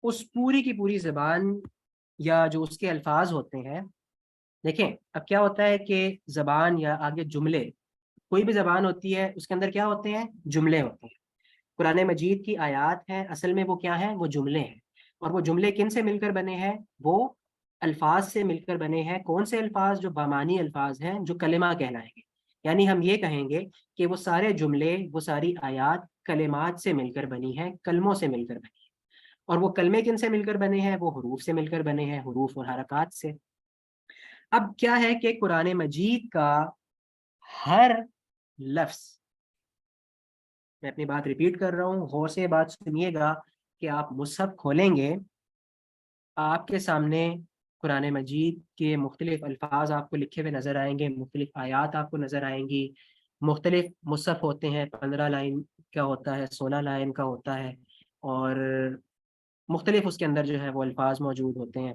اس پوری کی پوری زبان یا جو اس کے الفاظ ہوتے ہیں، دیکھیں اب کیا ہوتا ہے کہ زبان یا آگے جملے، کوئی بھی زبان ہوتی ہے اس کے اندر کیا ہوتے ہیں؟ جملے ہوتے ہیں۔ قرآن مجید کی آیات ہیں، اصل میں وہ کیا ہیں؟ وہ جملے ہیں، اور وہ جملے کن سے مل کر بنے ہیں؟ وہ الفاظ سے مل کر بنے ہیں۔ کون سے الفاظ؟ جو بامانی الفاظ ہیں، جو کلمہ کہلائیں گے۔ یعنی ہم یہ کہیں گے کہ وہ سارے جملے، وہ ساری آیات کلمات سے مل کر بنی ہیں، کلموں سے مل کر بنی ہیں۔ اور وہ کلمے کن سے مل کر بنے ہیں؟ وہ حروف سے مل کر بنے ہیں، حروف اور حرکات سے۔ اب کیا ہے کہ قرآن مجید کا ہر لفظ، میں اپنی بات ریپیٹ کر رہا ہوں، غور سے بات سنیے گا کہ آپ مصحف کھولیں گے، آپ کے سامنے قرآن مجید کے مختلف الفاظ آپ کو لکھے ہوئے نظر آئیں گے، مختلف آیات آپ کو نظر آئیں گی۔ مختلف مصحف ہوتے ہیں، 15 لائن کا ہوتا ہے، 16 لائن کا ہوتا ہے، اور مختلف اس کے اندر جو ہے وہ الفاظ موجود ہوتے ہیں۔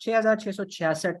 6666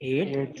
8।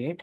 8।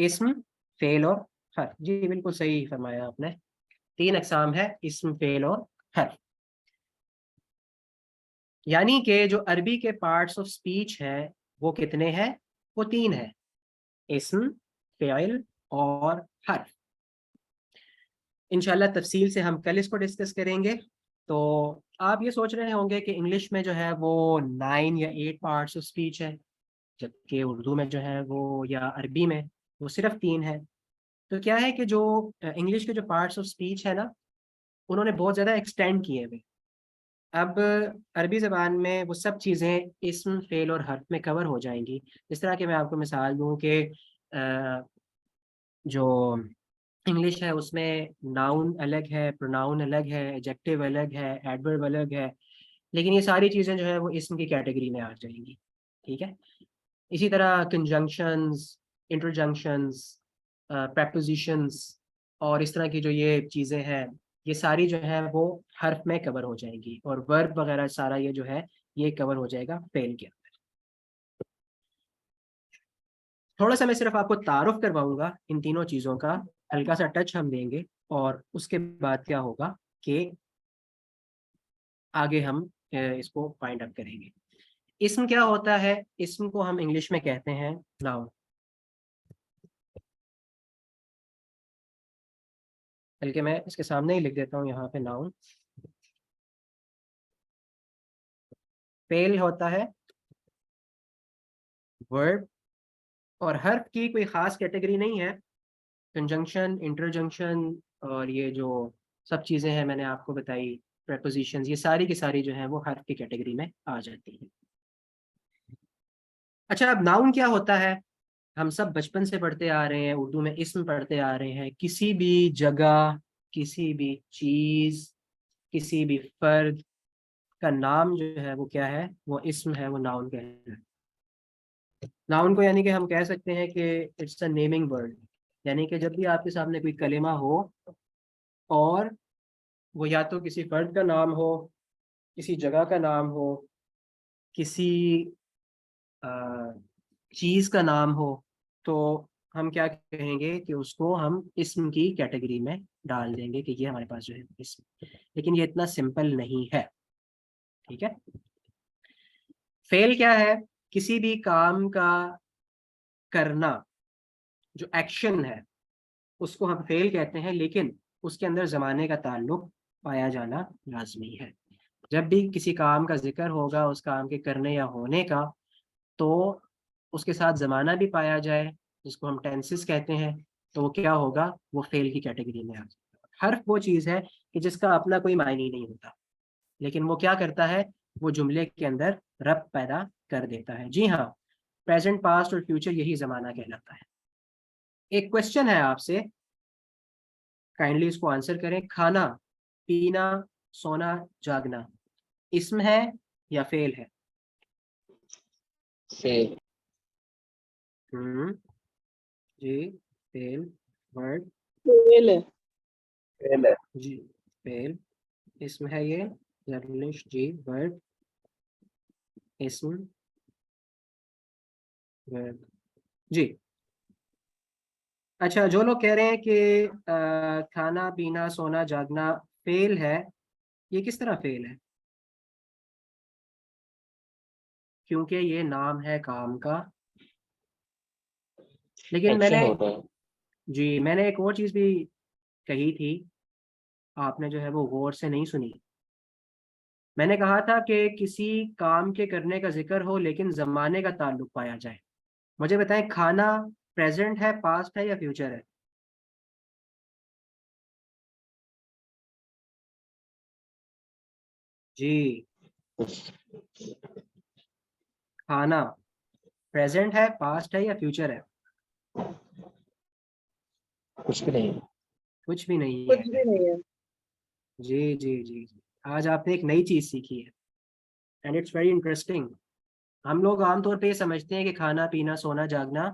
اسم، فعل اور حرف. جی بالکل صحیح فرمایا آپ نے. 3 اقسام ہے اسم، فعل اور حرف. یعنی کہ جو عربی کے پارٹس آف سپیچ ہے وہ کتنے ہیں؟ وہ 3 ہیں: اسم، فعل اور حرف. انشاءاللہ تفصیل سے ہم کل اس کو ڈسکس کریں گے. تو آپ یہ سوچ رہے ہوں گے کہ انگلش میں جو ہے وہ 9 یا 8 پارٹس آف سپیچ ہے، جبکہ اردو میں جو ہے وہ یا عربی میں وہ صرف 3 ہے. تو کیا ہے کہ جو انگلش کے جو پارٹس آف سپیچ ہے نا، انہوں نے بہت زیادہ ایکسٹینڈ کیے ہوئے. اب عربی زبان میں وہ سب چیزیں اسم، فعل اور حرف میں کور ہو جائیں گی. اس طرح کہ میں آپ کو مثال دوں کہ جو انگلش ہے اس میں ناؤن الگ ہے، پروناؤن الگ ہے، ایڈجیکٹیو الگ ہے، ایڈورب الگ ہے، لیکن یہ ساری چیزیں جو ہے وہ اسم کی کیٹیگری میں آ جائیں گی. ٹھیک ہے. اسی طرح کنجنکشنز، انٹرجنکشنز، پریپوزیشنز اور اس طرح کی جو یہ چیزیں ہیں، یہ ساری جو ہے وہ حرف میں کور ہو جائیں گی، اور ورب وغیرہ سارا یہ جو ہے یہ کور ہو جائے گا فعل کے اندر. تھوڑا سا میں صرف آپ کو تعارف کرواؤں گا ان تینوں چیزوں کا، ہلکا سا ٹچ ہم دیں گے، اور اس کے بعد کیا ہوگا کہ آگے ہم اس کو فائنڈ آؤٹ کریں گے. اسم کیا ہوتا ہے؟ اسم کو ہم انگلش میں کہتے ہیں ناؤن. بلکہ میں اس کے سامنے ہی لکھ دیتا ہوں یہاں پہ ناؤن. فعل ہوتا ہے ورب، اور حرف کی کوئی خاص کیٹیگری نہیں ہے. کنجنکشن، انٹرجنکشن اور یہ جو سب چیزیں ہیں میں نے آپ کو بتائی، پریپوزیشنز، یہ ساری کی ساری جو ہیں وہ حرف کی کیٹیگری میں آ جاتی ہیں. اچھا، اب ناؤن کیا ہوتا ہے؟ ہم سب بچپن سے پڑھتے آ رہے ہیں، اردو میں اسم پڑھتے آ رہے ہیں. کسی بھی جگہ، کسی بھی چیز، کسی بھی فرد کا نام جو ہے وہ کیا ہے؟ وہ اسم ہے، وہ ناؤن کہلاتا ہے. ناؤن کو یعنی کہ ہم کہہ سکتے ہیں کہ اٹس اے نیمنگ ورڈ، یعنی کہ جب بھی آپ کے سامنے کوئی کلمہ ہو اور وہ یا تو کسی فرد کا نام ہو، کسی جگہ کا نام ہو، کسی چیز کا نام ہو، تو ہم کیا کہیں گے کہ اس کو ہم اسم کی کیٹیگری میں ڈال دیں گے کہ یہ ہمارے پاس جو ہے اسم. لیکن یہ اتنا سمپل نہیں ہے. ٹھیک ہے. فعل کیا ہے؟ کسی بھی کام کا کرنا، جو ایکشن ہے اس کو ہم فعل کہتے ہیں، لیکن اس کے اندر زمانے کا تعلق پایا جانا لازمی ہے. جب بھی کسی کام کا ذکر ہوگا، اس کام کے کرنے یا ہونے کا، تو اس کے ساتھ زمانہ بھی پایا جائے، جس کو ہم ٹینسز کہتے ہیں، تو وہ کیا ہوگا؟ وہ فعل کی کیٹیگری میں آ جائے گا. حرف وہ چیز ہے کہ جس کا اپنا کوئی معنی نہیں ہوتا، لیکن وہ کیا کرتا ہے؟ وہ جملے کے اندر ربط پیدا کر دیتا ہے. جی ہاں، پریزنٹ، پاسٹ اور فیوچر یہی زمانہ کہلاتا ہے. ایک کوشچن ہے آپ سے، کائنڈلی اس کو آنسر کریں. کھانا، پینا، سونا، جاگنا اسم ہے یا فعل ہے؟ فعل. جی فعل، ورڈ. فعل ہے. فعل ہے. جی فعل. اسم ہے یہ انگلش. جی ورڈ، اسم، ورڈ. جی اچھا، جو لوگ کہہ رہے ہیں کہ کھانا، پینا، سونا، جاگنا فعل ہے، یہ کس طرح فعل ہے؟ کیونکہ یہ نام ہے کام کا. لیکن میں نے میں نے ایک اور چیز بھی کہی تھی، آپ نے جو ہے وہ غور سے نہیں سنی. میں نے کہا تھا کہ کسی کام کے کرنے کا ذکر ہو لیکن زمانے کا تعلق پایا جائے. مجھے بتائیں، کھانا پریزنٹ ہے، پاسٹ ہے یا فیوچر ہے؟ جی کھانا پریزنٹ ہے، پاسٹ ہے یا فیوچر ہے؟ کچھ بھی نہیں. کچھ بھی نہیں کچھ ہے. بھی نہیں ہے. جی جی جی جی آج آپ نے ایک نئی چیز سیکھی ہے، اینڈ اٹس ویری انٹرسٹنگ. ہم لوگ عام طور پہ یہ سمجھتے ہیں کہ کھانا، پینا، سونا، جاگنا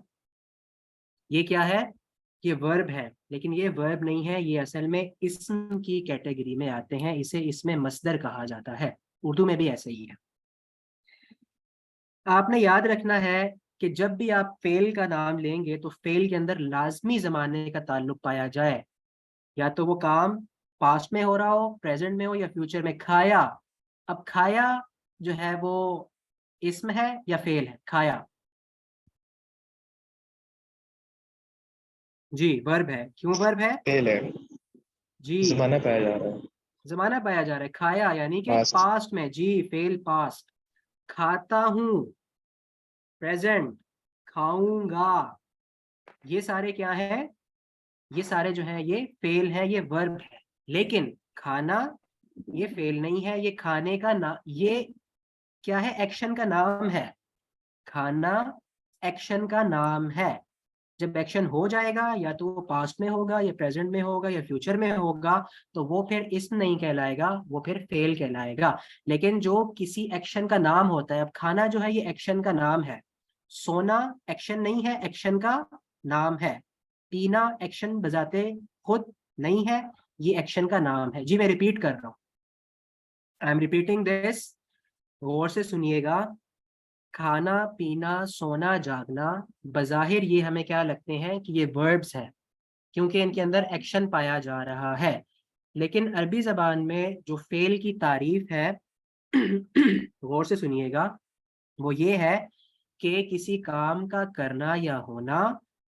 یہ کیا ہے؟ یہ ورب ہے، لیکن یہ ورب نہیں ہے، یہ اصل میں اسم کی کیٹیگری میں آتے ہیں. اسے اسم مصدر کہا جاتا ہے. اردو میں بھی ایسے ہی ہے. آپ نے یاد رکھنا ہے کہ جب بھی آپ فعل کا نام لیں گے تو فعل کے اندر لازمی زمانے کا تعلق پایا جائے، یا تو وہ کام پاسٹ میں ہو رہا ہو، پریزنٹ میں ہو، یا فیوچر میں. کھایا، اب کھایا جو ہے وہ اسم ہے یا فعل ہے؟ کھایا جی ورب ہے. کیوں ورب ہے؟ فیل ہے، جی زمانہ پایا جا رہا ہے. زمانہ پایا جا رہا ہے. کھایا یعنی کہ Past. پاسٹ میں، جی فعل پاسٹ. کھاتا ہوں پریزنٹ. کھاؤں گا، یہ سارے کیا ہے؟ یہ سارے جو ہیں یہ فعل ہے، یہ ورب ہے. لیکن کھانا یہ فعل نہیں ہے، یہ کھانے کا نام، یہ کیا ہے؟ ایکشن کا نام ہے. کھانا ایکشن کا نام ہے. جب ایکشن ہو جائے گا یا تو وہ پاسٹ میں ہوگا یا پریزنٹ میں ہوگا یا فیوچر میں ہوگا تو وہ پھر اسم نہیں کہلائے گا، وہ پھر فعل کہلائے گا. لیکن جو کسی ایکشن کا نام ہوتا ہے، اب کھانا جو ہے یہ ایکشن کا نام ہے. سونا ایکشن نہیں ہے، ایکشن کا نام ہے. پینا ایکشن بذات خود نہیں ہے، یہ ایکشن کا نام ہے. جی میں ریپیٹ کر رہا ہوں، آئی ایم ریپیٹنگ دس، غور سے سنیے گا. کھانا پینا سونا جاگنا بظاہر یہ ہمیں کیا لگتے ہیں کہ یہ وربس ہیں کیونکہ ان کے اندر ایکشن پایا جا رہا ہے. لیکن عربی زبان میں جو فعل کی تعریف ہے غور سے سنیے گا، وہ یہ ہے کہ کسی کام کا کرنا یا ہونا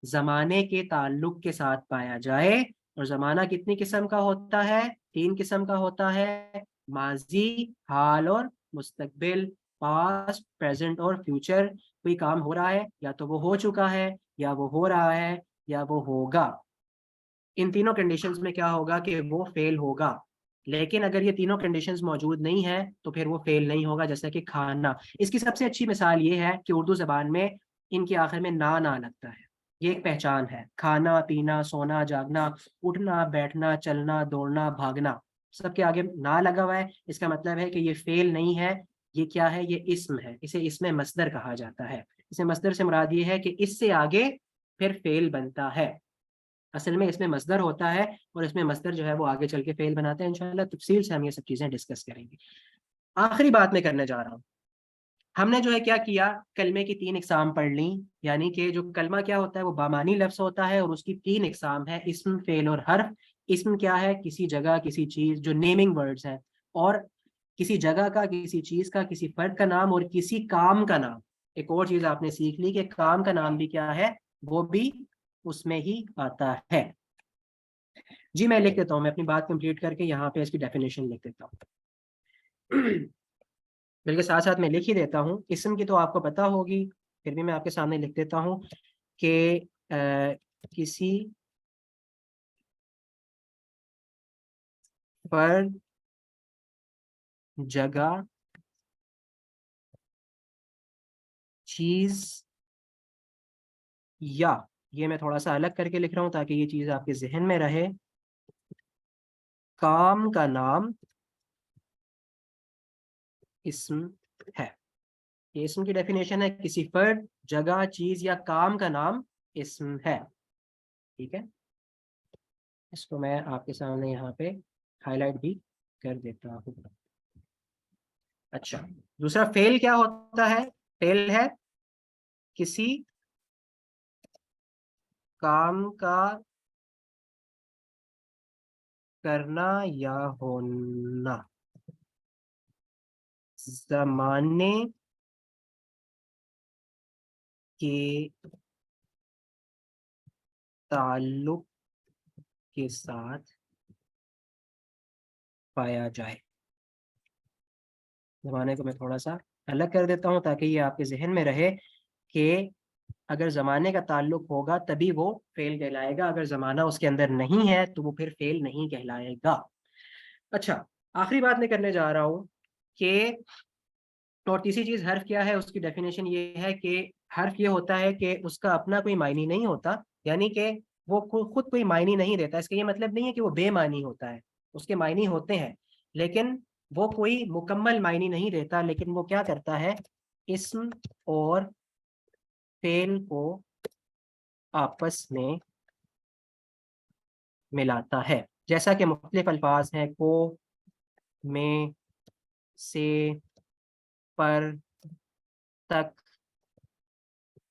زمانے کے تعلق کے ساتھ پایا جائے. اور زمانہ کتنی قسم کا ہوتا ہے؟ 3 قسم کا ہوتا ہے: ماضی، حال اور مستقبل. پاسٹ، پریزنٹ اور فیوچر. کوئی کام ہو رہا ہے یا تو وہ ہو چکا ہے، یا وہ ہو رہا ہے، یا وہ ہوگا. ان تینوں کنڈیشنز میں کیا ہوگا کہ وہ فیل ہوگا. لیکن اگر یہ تینوں کنڈیشنز موجود نہیں ہیں تو پھر وہ فیل نہیں ہوگا. جیسا کہ کھانا، اس کی سب سے اچھی مثال یہ ہے کہ اردو زبان میں ان کے آخر میں نا لگتا ہے. یہ ایک پہچان ہے. کھانا پینا سونا جاگنا، اٹھنا بیٹھنا چلنا دوڑنا بھاگنا، سب کے آگے نا لگا ہوا ہے. اس کا مطلب ہے کہ یہ فیل نہیں ہے، یہ کیا ہے؟ یہ اسم ہے. اسے اسم مصدر کہا جاتا ہے. اسے مصدر سے مراد یہ ہے کہ اس سے آگے پھر فعل بنتا ہے. اصل میں اس میں مصدر ہوتا ہے اور اس میں مصدر جو ہے وہ آگے چل کے فعل بناتے ہیں. انشاءاللہ تفصیل سے ہم یہ سب چیزیں ڈسکس کریں گے. آخری بات میں کرنے جا رہا ہوں، ہم نے جو ہے کیا کیا، کلمے کی 3 اقسام پڑھ لیں. یعنی کہ جو کلمہ کیا ہوتا ہے وہ بامانی لفظ ہوتا ہے اور اس کی 3 اقسام ہے: اسم، فعل اور حرف. اسم کیا ہے؟ کسی جگہ کسی چیز، جو نیمنگ ورڈز ہیں، اور کسی جگہ کا، کسی چیز کا، کسی فرد کا نام اور کسی کام کا نام. ایک اور چیز آپ نے سیکھ لی کہ کام کا نام بھی کیا ہے؟ وہ بھی اس میں ہی آتا ہے. جی میں لکھ دیتا ہوں، میں اپنی بات کمپلیٹ کر کے یہاں پہ اس کی ڈیفینیشن لکھ دیتا ہوں. بلکہ ساتھ ساتھ میں لکھ ہی دیتا ہوں. اسم کی تو آپ کو پتہ ہوگی، پھر بھی میں آپ کے سامنے لکھ دیتا ہوں کہ کسی فرد، جگہ، چیز یا، یہ میں تھوڑا سا الگ کر کے لکھ رہا ہوں تاکہ یہ چیز آپ کے ذہن میں رہے، کام کا نام اسم ہے. یہ اسم کی ڈیفینیشن ہے: کسی فرد، جگہ، چیز یا کام کا نام اسم ہے. ٹھیک ہے، اس کو میں آپ کے سامنے یہاں پہ ہائی لائٹ بھی کر دیتا ہوں. اچھا، دوسرا فعل کیا ہوتا ہے؟ فعل ہے کسی کام کا کرنا یا ہونا زمانے کے تعلق کے ساتھ پایا جائے. زمانے کو میں تھوڑا سا الگ کر دیتا ہوں تاکہ یہ آپ کے ذہن میں رہے کہ اگر زمانے کا تعلق ہوگا تبھی وہ فعل کہلائے گا، اگر زمانہ اس کے اندر نہیں ہے تو وہ پھر فعل نہیں کہلائے گا. اچھا، آخری بات میں کرنے جا رہا ہوں کہ اور تیسری چیز حرف کیا ہے. اس کی ڈیفینیشن یہ ہے کہ حرف یہ ہوتا ہے کہ اس کا اپنا کوئی معنی نہیں ہوتا، یعنی کہ وہ خود کوئی معنی نہیں دیتا. اس کا یہ مطلب نہیں ہے کہ وہ بے معنی ہوتا ہے، اس کے معنی ہوتے ہیں لیکن وہ کوئی مکمل معنی نہیں دیتا. لیکن وہ کیا کرتا ہے؟ اسم اور فعل کو آپس میں ملاتا ہے. جیسا کہ مختلف الفاظ ہیں: کو، میں، سے، پر، تک،